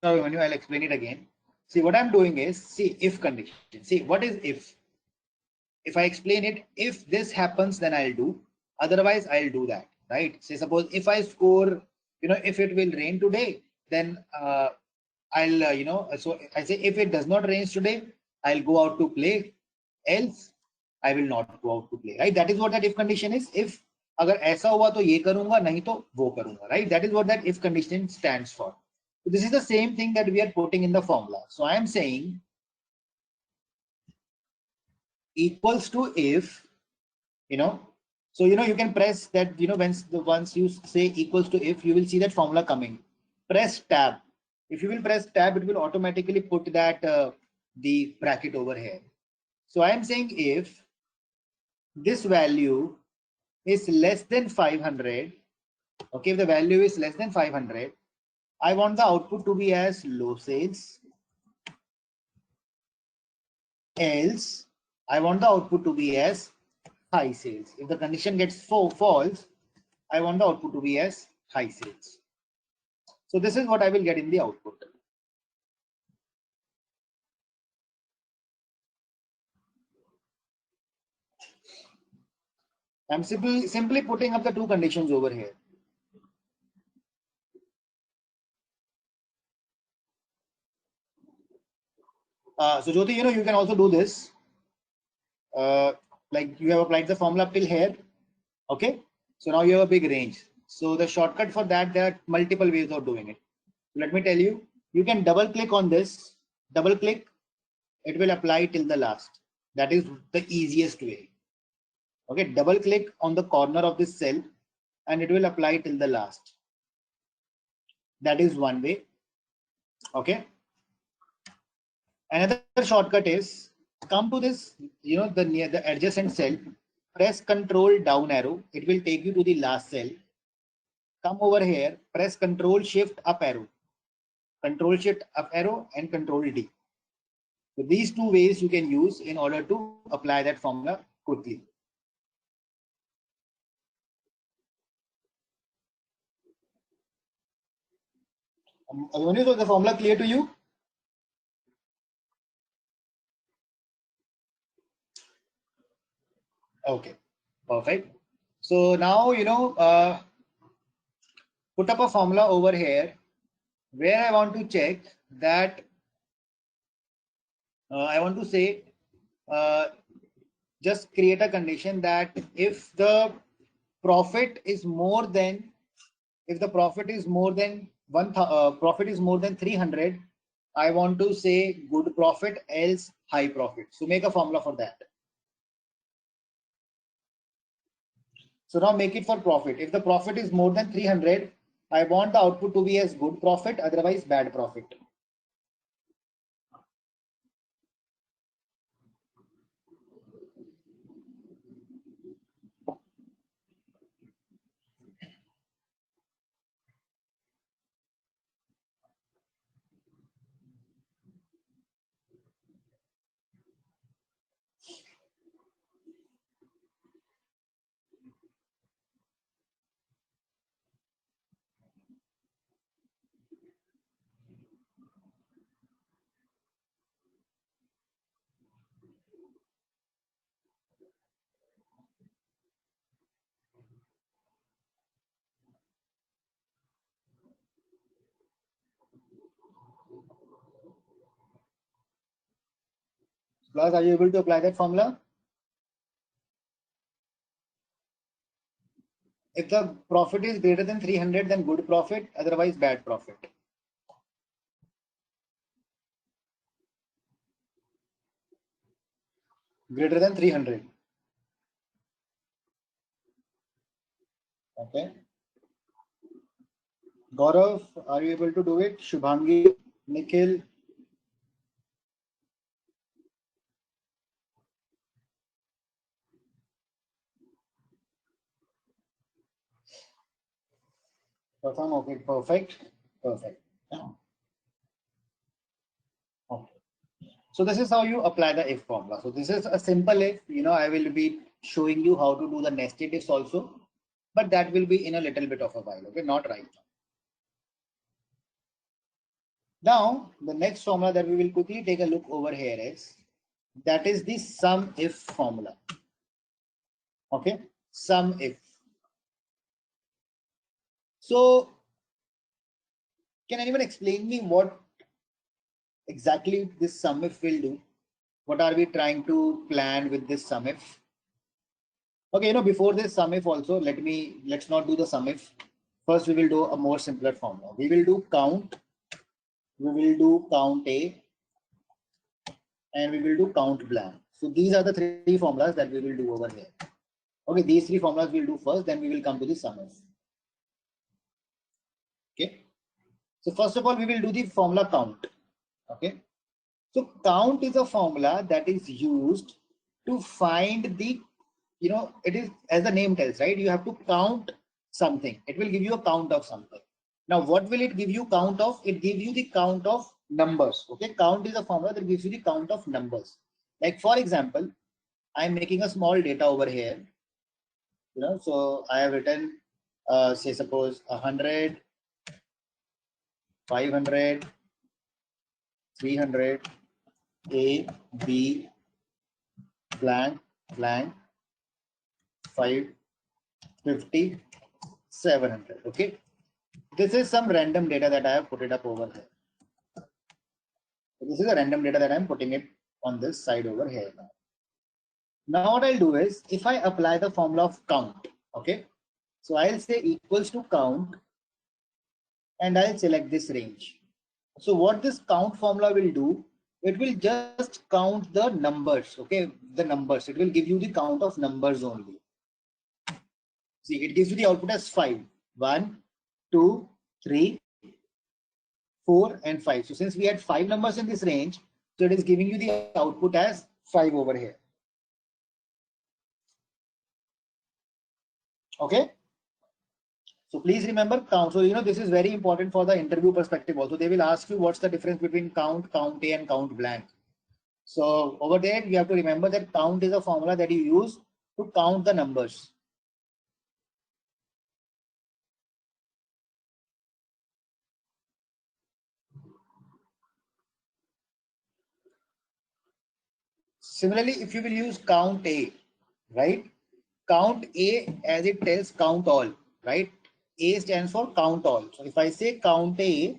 So when I'll explain it again. See what I'm doing is see if condition. See what is if? If I explain it, if this happens, then I'll do. Otherwise, I'll do that. Right? Say suppose if I score, if it will rain today, then I'll so I say if it does not rain today, I'll go out to play. Else, I will not go out to play. Right? That is what that if condition is. If अगर ऐसा हुआ तो ये करूंगा, नहीं तो वो करूंगा. Right? That is what that if condition stands for. So this is the same thing that we are putting in the formula. So I am saying equals to if, so you can press that, once you say equals to if, you will see that formula coming. Press tab. If you will press tab, it will automatically put that the bracket over here. So I am saying if this value is less than 500, okay, if the value is less than 500, I want the output to be as low sales. Else, I want the output to be as high sales. If the condition gets false, I want the output to be as high sales. So this is what I will get in the output. I'm simply putting up the two conditions over here. So Jyoti, you can also do this. Like you have applied the formula till here. Okay. So now you have a big range. So the shortcut for that, there are multiple ways of doing it. Let me tell you, you can double click on this, double click, it will apply till the last. That is the easiest way. Okay, double click on the corner of this cell and it will apply till the last. That is one way. Okay. Another shortcut is come to this, the adjacent cell, press Control down arrow. It will take you to the last cell. Come over here, press Control Shift up arrow. Control Shift up arrow and Control D. So these two ways you can use in order to apply that formula quickly. Ayoni, so the formula clear to you? Okay, perfect. So now, put up a formula over here where I want to check that I want to say just create a condition that if the profit is more than profit is more than 300, I want to say good profit else high profit. So make a formula for that. So now make it for profit. If the profit is more than 300, I want the output to be as good profit, otherwise bad profit. Plus, are you able to apply that formula? If the profit is greater than 300, then good profit, otherwise bad profit. Greater than 300. Okay. Gaurav, are you able to do it? Shubhangi, Nikhil. Pratham, okay, perfect. Perfect. Okay. So this is how you apply the if formula. So this is a simple if, I will be showing you how to do the nested ifs also, but that will be in a little bit of a while. Okay, not right now. Now, the next formula that we will quickly take a look over here is, that is the sum if formula. Okay, sum if. So, can anyone explain me what exactly this sum if will do? What are we trying to plan with this sum if? Okay, before this sum if also, let's not do the sum if. First, we will do a more simpler formula. We will do count. We will do count A, and we will do count blank. So these are the three formulas that we will do over here. Okay, these three formulas we'll do first, then we will come to the sum if. Okay. So first of all, we will do the formula count. Okay. So count is a formula that is used to find the, it is as the name tells, right? You have to count something. It will give you a count of something. Now, what will it give you count of? It gives you the count of numbers. Okay, count is a formula that gives you the count of numbers. Like for example, I'm making a small data over here. So I have written, say suppose 100, 500, 300, A, B, blank, blank, 550, 700. Okay. This is some random data that I have put it up over here. So this is a random data that I'm putting it on this side over here now. Now what I'll do is, if I apply the formula of count, okay, so I'll say equals to count, and I'll select this range. So what this count formula will do, it will just count the numbers, okay, the numbers. It will give you the count of numbers only. See, it gives you the output as 5, 1, 2, 3, 4, and 5. So since we had 5 numbers in this range, so it is giving you the output as 5 over here. Okay. So please remember count. So this is very important for the interview perspective also. They will ask you what's the difference between count, count A, and count blank. So over there, you have to remember that count is a formula that you use to count the numbers. Similarly, if you will use count A, right? Count A, as it tells count all, right? A stands for count all. So if I say count A,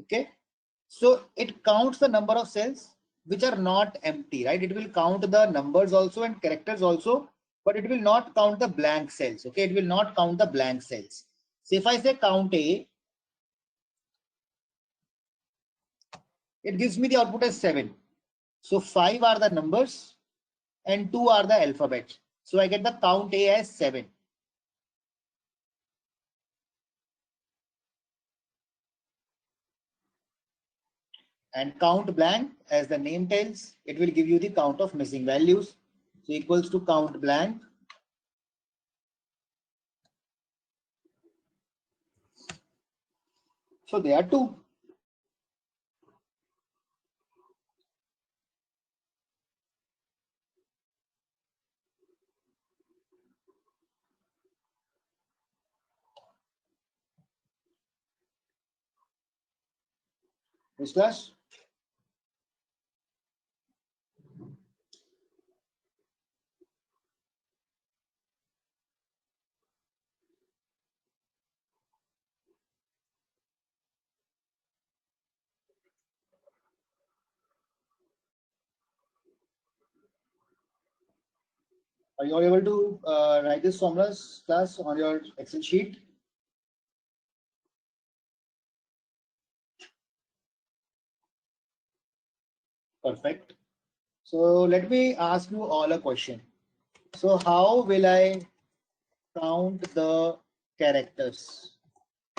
okay, so it counts the number of cells which are not empty, right? It will count the numbers also and characters also, but it will not count the blank cells. Okay, it will not count the blank cells. So if I say count A, it gives me the output as 7. So 5 are the numbers and 2 are the alphabets. So I get the count A as 7. And count blank, as the name tells, it will give you the count of missing values. So equals to count blank. So there are 2. Which class? Are you all able to write this formulas, class, on your Excel sheet? Perfect. So let me ask you all a question. So how will I count the character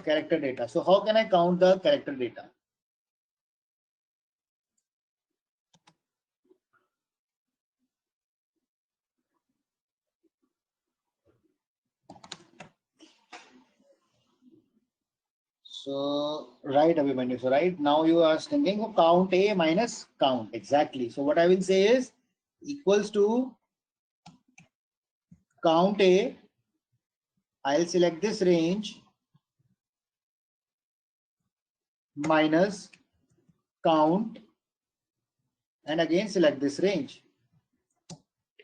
data? So how can I count the character data? So right, Abhimanyu. So right now you are thinking of count A minus count. Exactly. So what I will say is equals to count A. I'll select this range minus count, and again select this range.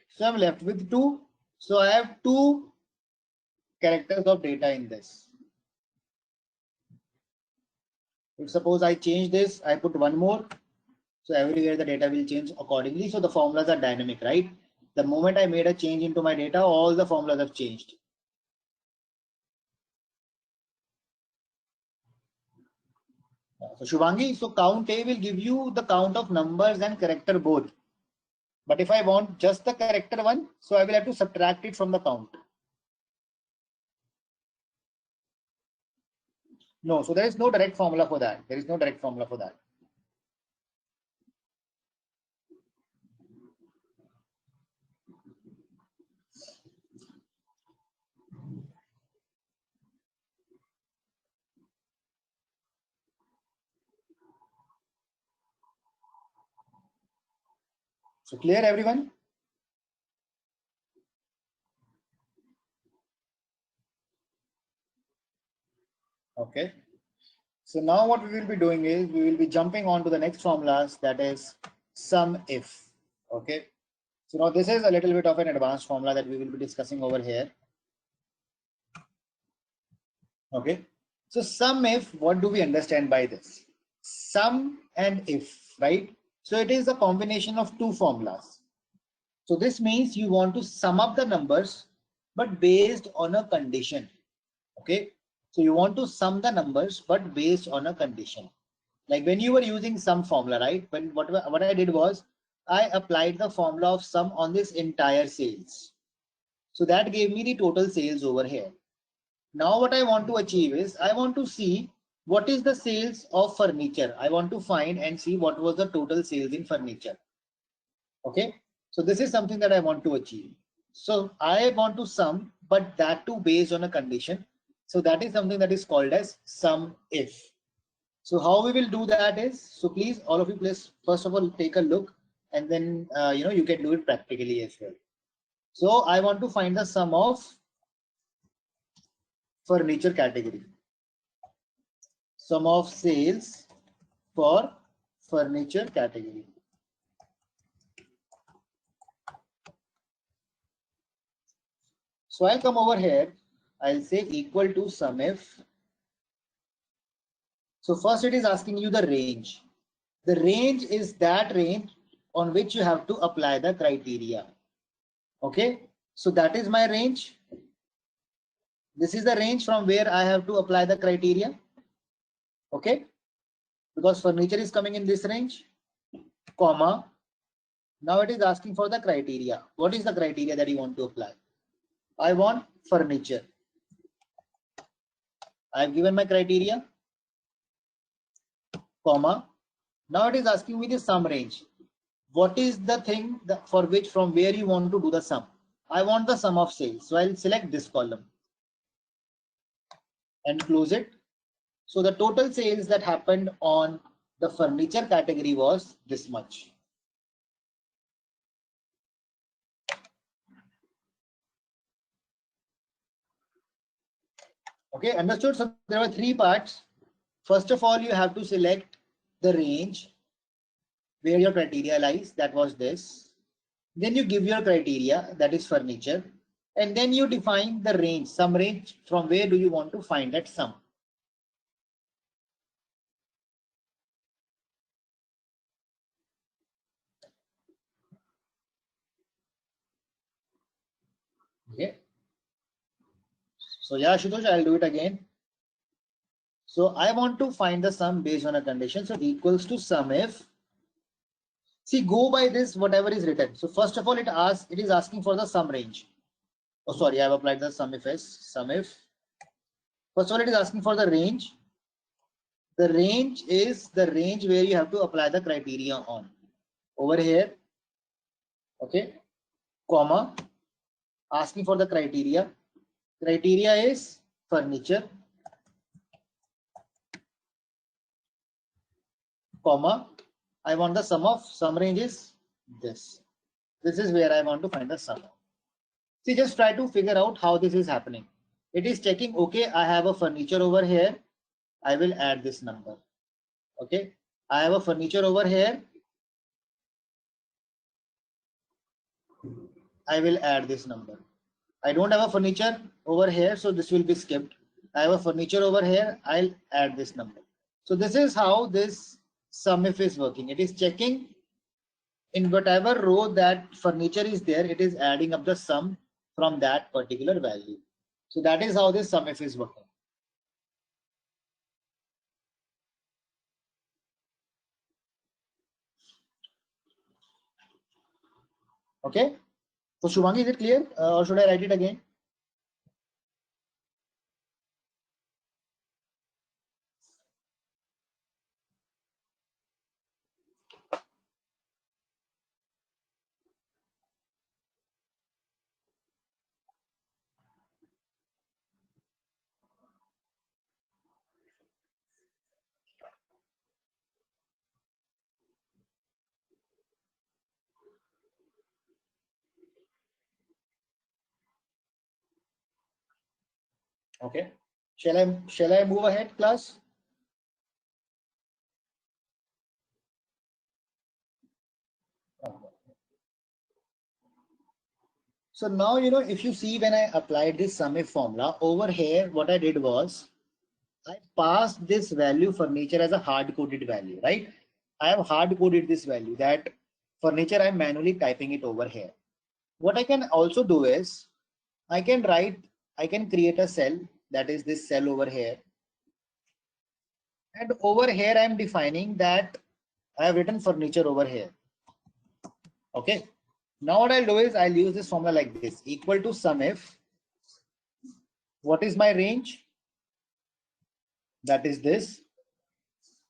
So I'm left with 2. So I have 2 characters of data in this. If suppose I change this, I put 1 more. So everywhere the data will change accordingly. So the formulas are dynamic, right? The moment I made a change into my data, all the formulas have changed. So Shubhangi, so count A will give you the count of numbers and character both. But if I want just the character one, so I will have to subtract it from the count. No, so there is no direct formula for that. There is no direct formula for that. So clear, everyone? Okay. So now what we will be doing is we will be jumping on to the next formulas, that is sum if. Okay. So now this is a little bit of an advanced formula that we will be discussing over here. Okay. So sum if, what do we understand by this? Sum and if, right? So it is a combination of two formulas. So this means you want to sum up the numbers, but based on a condition. Okay. So you want to sum the numbers, but based on a condition. Like when you were using sum formula, right? When what I did was I applied the formula of sum on this entire sales. So that gave me the total sales over here. Now what I want to achieve is I want to see what is the sales of furniture. I want to find and see what was the total sales in furniture. Okay. So this is something that I want to achieve. So I want to sum, but that too based on a condition. So that is something that is called as sum if. So how we will do that is, so please, all of you, please, first of all, take a look and then, you can do it practically as well. So I want to find the sum of furniture category. Sum of sales for furniture category. So I'll come over here. I'll say equal to sum if. So first it is asking you the range. The range is that range on which you have to apply the criteria. Okay. So that is my range. This is the range from where I have to apply the criteria. Okay. Because furniture is coming in this range, comma. Now it is asking for the criteria. What is the criteria that you want to apply? I want furniture. I have given my criteria, comma. Now it is asking me the sum range. What is the thing that for which from where you want to do the sum? I want the sum of sales. So I'll select this column and close it. So the total sales that happened on the furniture category was this much. Okay, understood? So there were three parts. First of all, you have to select the range where your criteria lies. That was this. Then you give your criteria, that is furniture. And then you define the range, sum range, from where do you want to find that sum. Okay. So yeah, Ashutosh, I'll do it again. So I want to find the sum based on a condition. So equals to sum if. See, go by this, whatever is written. So first of all, it is asking for the sum range. Oh, sorry, I have applied the sum if as sum if. First of all, it is asking for the range. The range is the range where you have to apply the criteria on. Over here, okay, comma, asking for the criteria. Criteria is furniture, comma, I want the sum range is this. This is where I want to find the sum. See, just try to figure out how this is happening. It is checking, okay, I have a furniture over here. I will add this number. Okay, I have a furniture over here. I will add this number. I don't have a furniture over here, so this will be skipped. I have a furniture over here. I'll add this number. So this is how this sum if is working. It is checking in whatever row that furniture is there, it is adding up the sum from that particular value. So that is how this sum if is working. Okay. So Shubhangi, is it clear or should I write it again? Okay. Shall I move ahead, class? So now, if you see when I applied this SUMIF formula over here, what I did was I passed this value furniture as a hard coded value, right? I have hard coded this value that furniture, I'm manually typing it over here. What I can also do is I can create a cell, that is this cell over here. And over here, I'm defining that I have written furniture over here. Okay. Now what I'll do is I'll use this formula like this, equal to SUMIF. What is my range? That is this,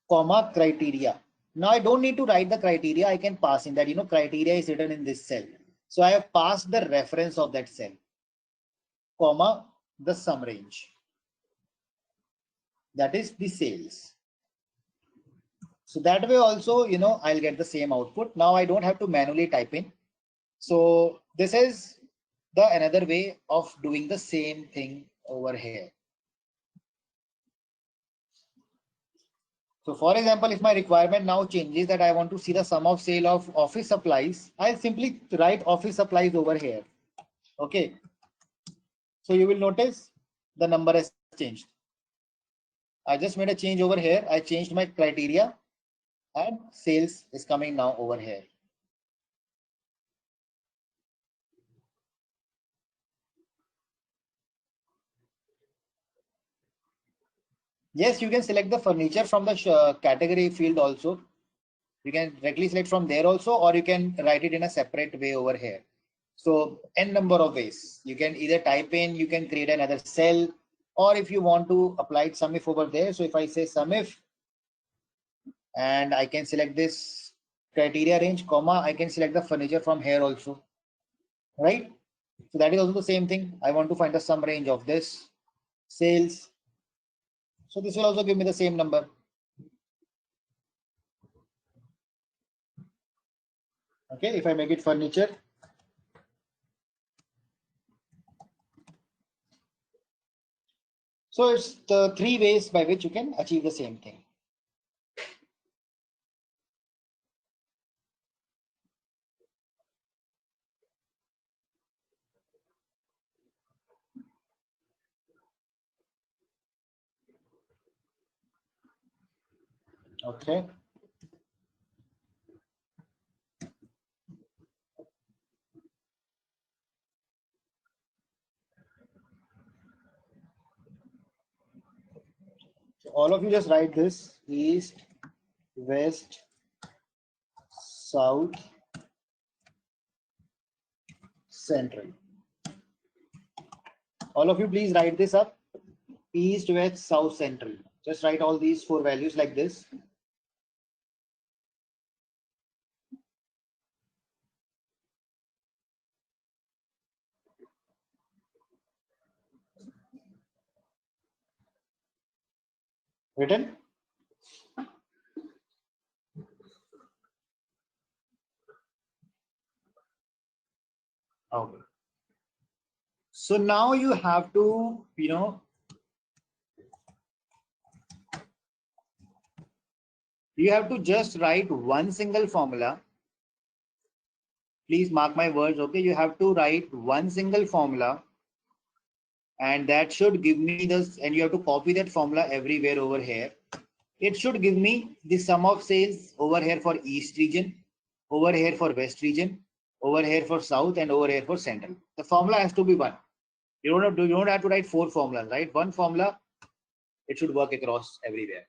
comma, criteria. Now I don't need to write the criteria. I can pass in that, criteria is written in this cell. So I have passed the reference of that cell, comma, the sum range. That is the sales. So that way also, I'll get the same output. Now I don't have to manually type in. So this is the another way of doing the same thing over here. So for example, if my requirement now changes that I want to see the sum of sale of office supplies, I'll simply write office supplies over here. Okay. So you will notice the number has changed. I just made a change over here. I changed my criteria and sales is coming now over here. Yes, you can select the furniture from the category field also. You can directly select from there also, or you can write it in a separate way over here. So n number of ways. You can either type in, you can create another cell, or if you want to apply SUMIF over there. So if I say SUMIF and I can select this criteria range, comma, I can select the furniture from here also, right? So that is also the same thing. I want to find the sum range of this sales. So this will also give me the same number. Okay, if I make it furniture. So it's the three ways by which you can achieve the same thing. Okay. So all of you just write this: east, west, south, central. All of you please write this up: east, west, south, central. Just write all these four values like this. Written? Okay. So now you have to, you have to just write one single formula. Please mark my words, okay? You have to write one single formula, and that should give me this, and you have to copy that formula everywhere over here. It should give me the sum of sales over here for East region, over here for West region, over here for South, and over here for Central. The formula has to be one. You don't have to write four formulas, right? One formula, it should work across everywhere.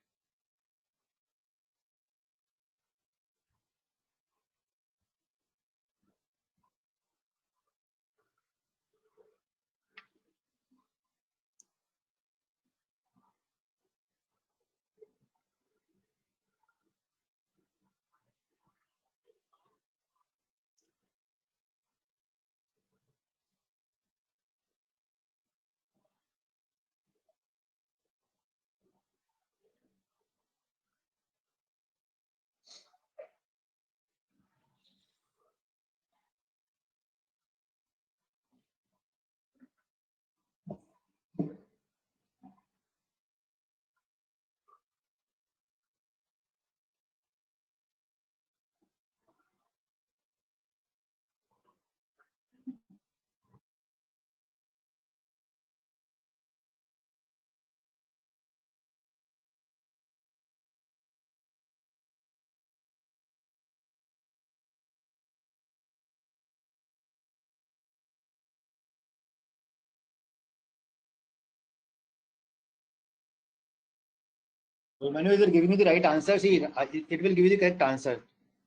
So Manu, is it giving me the right answer? See, it will give you the correct answer.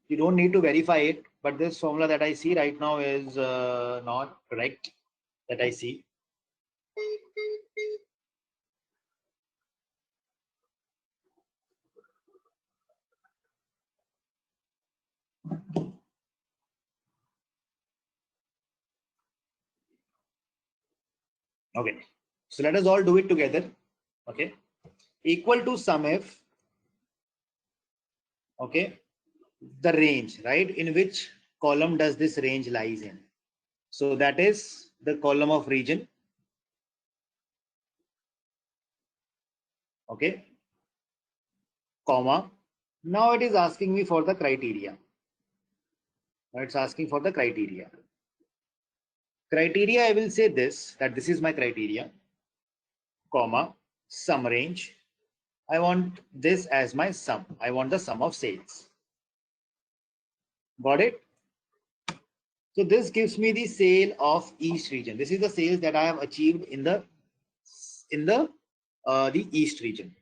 You don't need to verify it, but this formula that I see right now is not correct that I see. Okay, so let us all do it together. Okay, equal to sum if, okay, the range, right? In which column does this range lies in? So that is the column of region. Okay, comma. Now it is asking me for the criteria. Now it's asking for the criteria. Criteria, I will say this, that this is my criteria, comma, sum range. I want this as my sum. I want the sum of sales. Got it? So this gives me the sale of East region. This is the sales that I have achieved in the East region.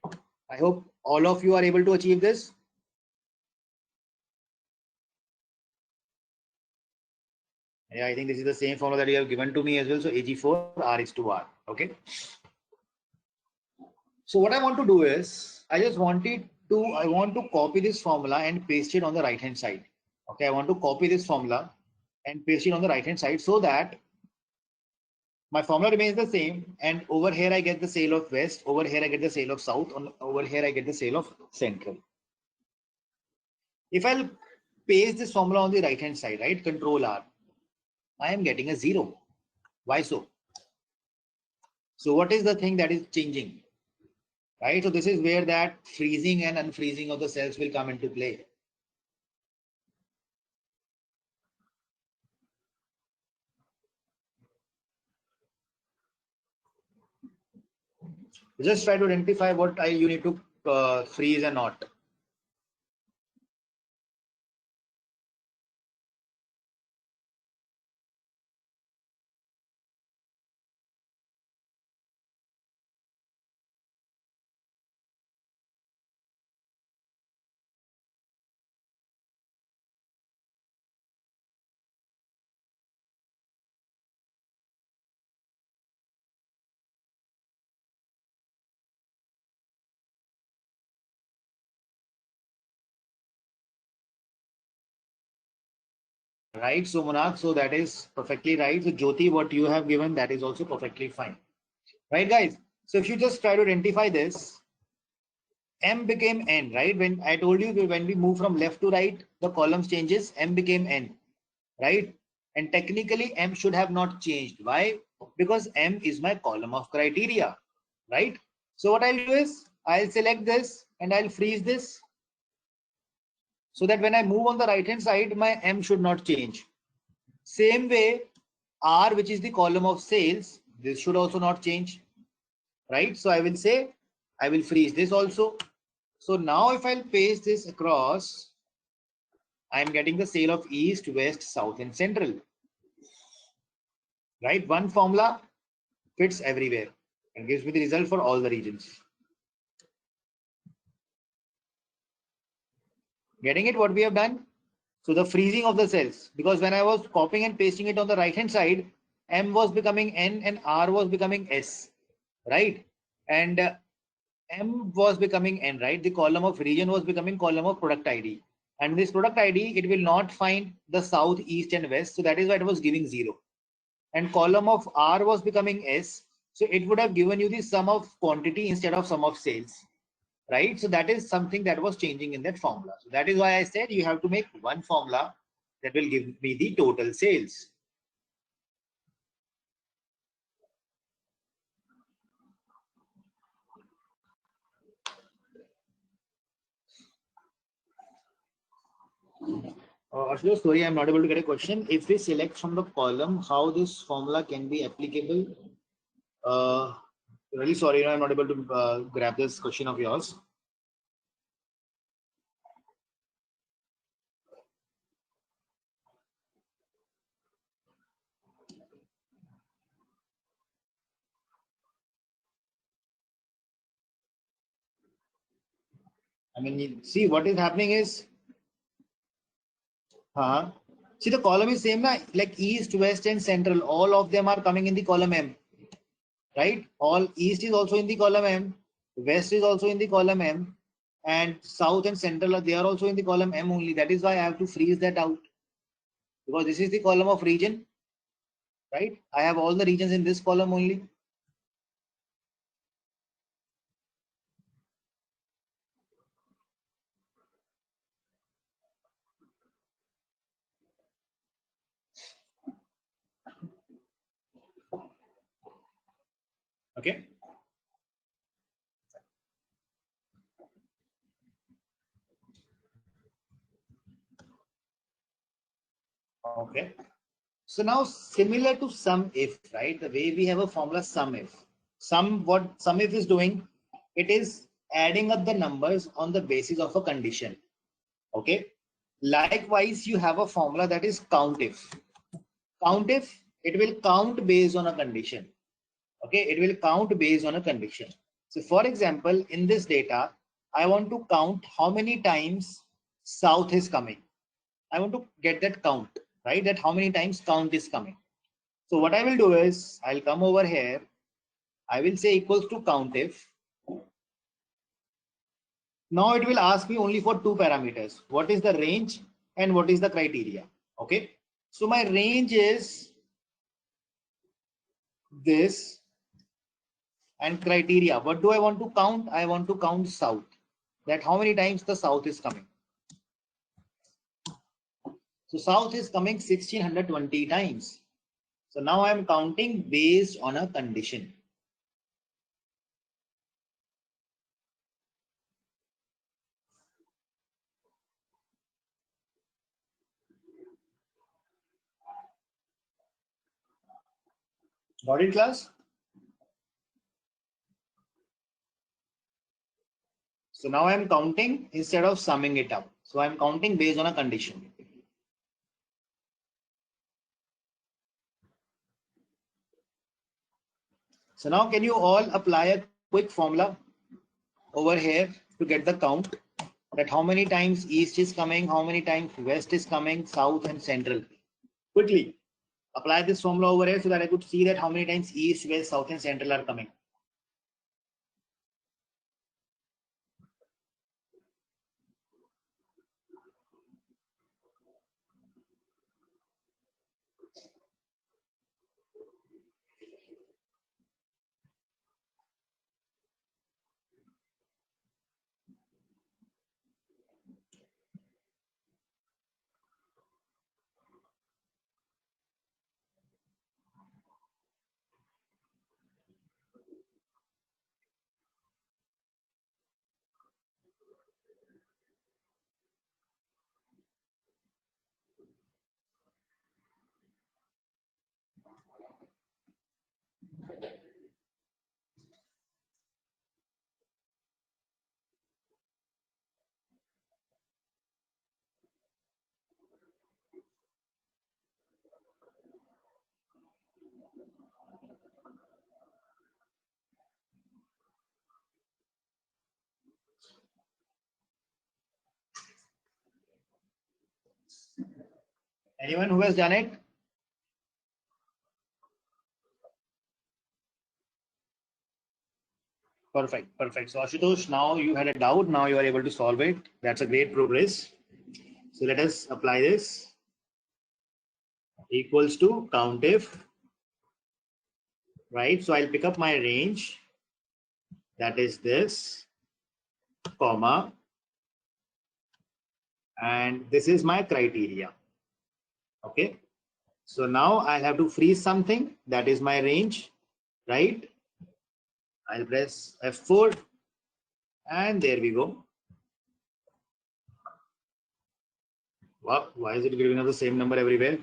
I hope all of you are able to achieve this. Yeah, I think this is the same formula that you have given to me as well. So AG4 R is to R. Okay. So what I want to do is I want to copy this formula and paste it on the right hand side. Okay, I want to copy this formula and paste it on the right hand side so that my formula remains the same, and over here I get the sale of west, over here I get the sale of south, over here I get the sale of central. If I'll paste this formula on the right hand side, right, control R, I am getting a 0. Why so? So what is the thing that is changing? Right, so this is where that freezing and unfreezing of the cells will come into play. Just try to identify what you need to freeze and not. Right, so Monarch, so that is perfectly right. So Jyoti, what you have given, that is also perfectly fine. Right, guys? So if you just try to identify this, M became N, right? When I told you when we move from left to right, the columns changes, M became N, right? And technically M should have not changed. Why? Because M is my column of criteria, right? So what I'll do is I'll select this and I'll freeze this so that when I move on the right hand side, my M should not change. Same way, R, which is the column of sales, this should also not change, right? So I will say, I will freeze this also. So now if I'll paste this across, I'm getting the sale of East, West, South, and Central, right? One formula fits everywhere and gives me the result for all the regions. Getting it, what we have done? So the freezing of the cells, because when I was copying and pasting it on the right hand side, M was becoming N and R was becoming S, right? And M was becoming N, right? The column of region was becoming column of product ID. And this product ID, it will not find the south, east, and west. So that is why it was giving 0. And column of R was becoming S. So it would have given you the sum of quantity instead of sum of sales, right? So that is something that was changing in that formula. So that is why I said you have to make one formula that will give me the total sales. Ashok, sorry, I'm not able to get a question. If we select from the column, how this formula can be applicable? Really sorry, I'm not able to grab this question of yours. I mean, see what is happening is, see the column is same na, like east, west and central, all of them are coming in the column M, right? All east is also in the column M, west is also in the column M, and south and central they are also in the column M only. That is why I have to freeze that out, because this is the column of region, right? I have all the regions in this column only. Okay. Okay. So now similar to sum if, right? The way we have a formula sum if. What sum if is doing, it is adding up the numbers on the basis of a condition. Okay. Likewise, you have a formula that is count if. Count if, it will count based on a condition. Okay, it will count based on a condition. So for example, in this data, I want to count how many times south is coming. I want to get that count, right? That how many times count is coming. So what I will do is I'll come over here. I will say equals to count if. Now it will ask me only for two parameters. What is the range and what is the criteria? Okay. So my range is this, and criteria. What do I want to count? I want to count south. That how many times the south is coming. So south is coming 1620 times. So now I am counting based on a condition. Got it, class? So now I am counting instead of summing it up. So I am counting based on a condition. So now can you all apply a quick formula over here to get the count, that how many times east is coming, how many times west is coming, south and central. Quickly apply this formula over here so that I could see that how many times east, west, south and central are coming. Anyone who has done it? Perfect, perfect. So Ashutosh, now you had a doubt, now you are able to solve it. That's a great progress. So let us apply this. Equals to count if, right? So I'll pick up my range, that is this, comma, and this is my criteria. Okay. So now I'll have to freeze something, that is my range, right? I'll press F4 and there we go. Wow, why is it giving us the same number everywhere?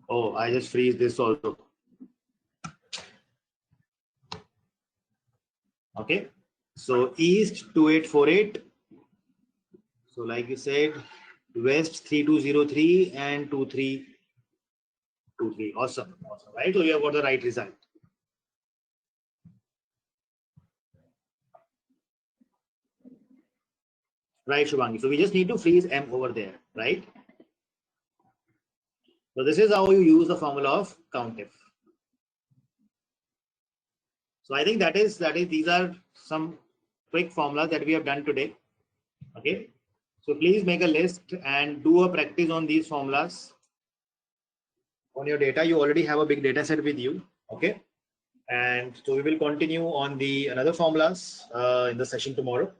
Oh, I just freeze this also. Okay, so east 2848. So like you said, west 3203 and 2323. Awesome, awesome, right? So you have got the right result. Right, Shubhangi. So we just need to freeze M over there, right? So this is how you use the formula of COUNTIF. So I think these are some quick formulas that we have done today. Okay. So please make a list and do a practice on these formulas on your data. You already have a big data set with you. Okay. And so we will continue on the another formulas in the session tomorrow.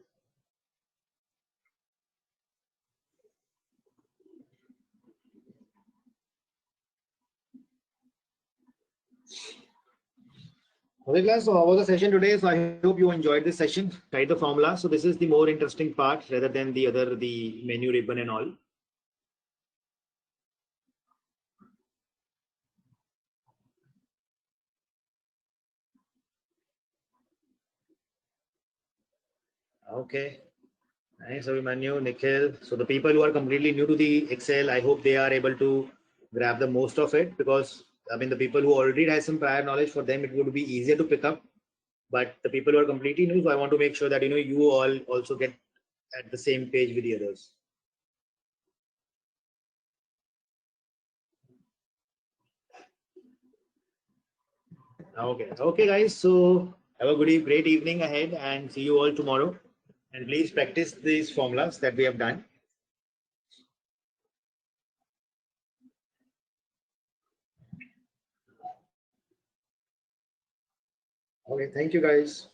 Okay, class. So how was the session today? So I hope you enjoyed this session. Try the formula. So this is the more interesting part rather than the menu ribbon and all. Okay. Nice, Abhimanyu, Nikhil. So the people who are completely new to the Excel, I hope they are able to grab the most of it, because I mean the people who already have some prior knowledge, for them it would be easier to pick up. But the people who are completely new, so I want to make sure that you all also get at the same page with the others. Okay, guys. So have a great evening ahead, and see you all tomorrow. And please practice these formulas that we have done. Okay, thank you, guys.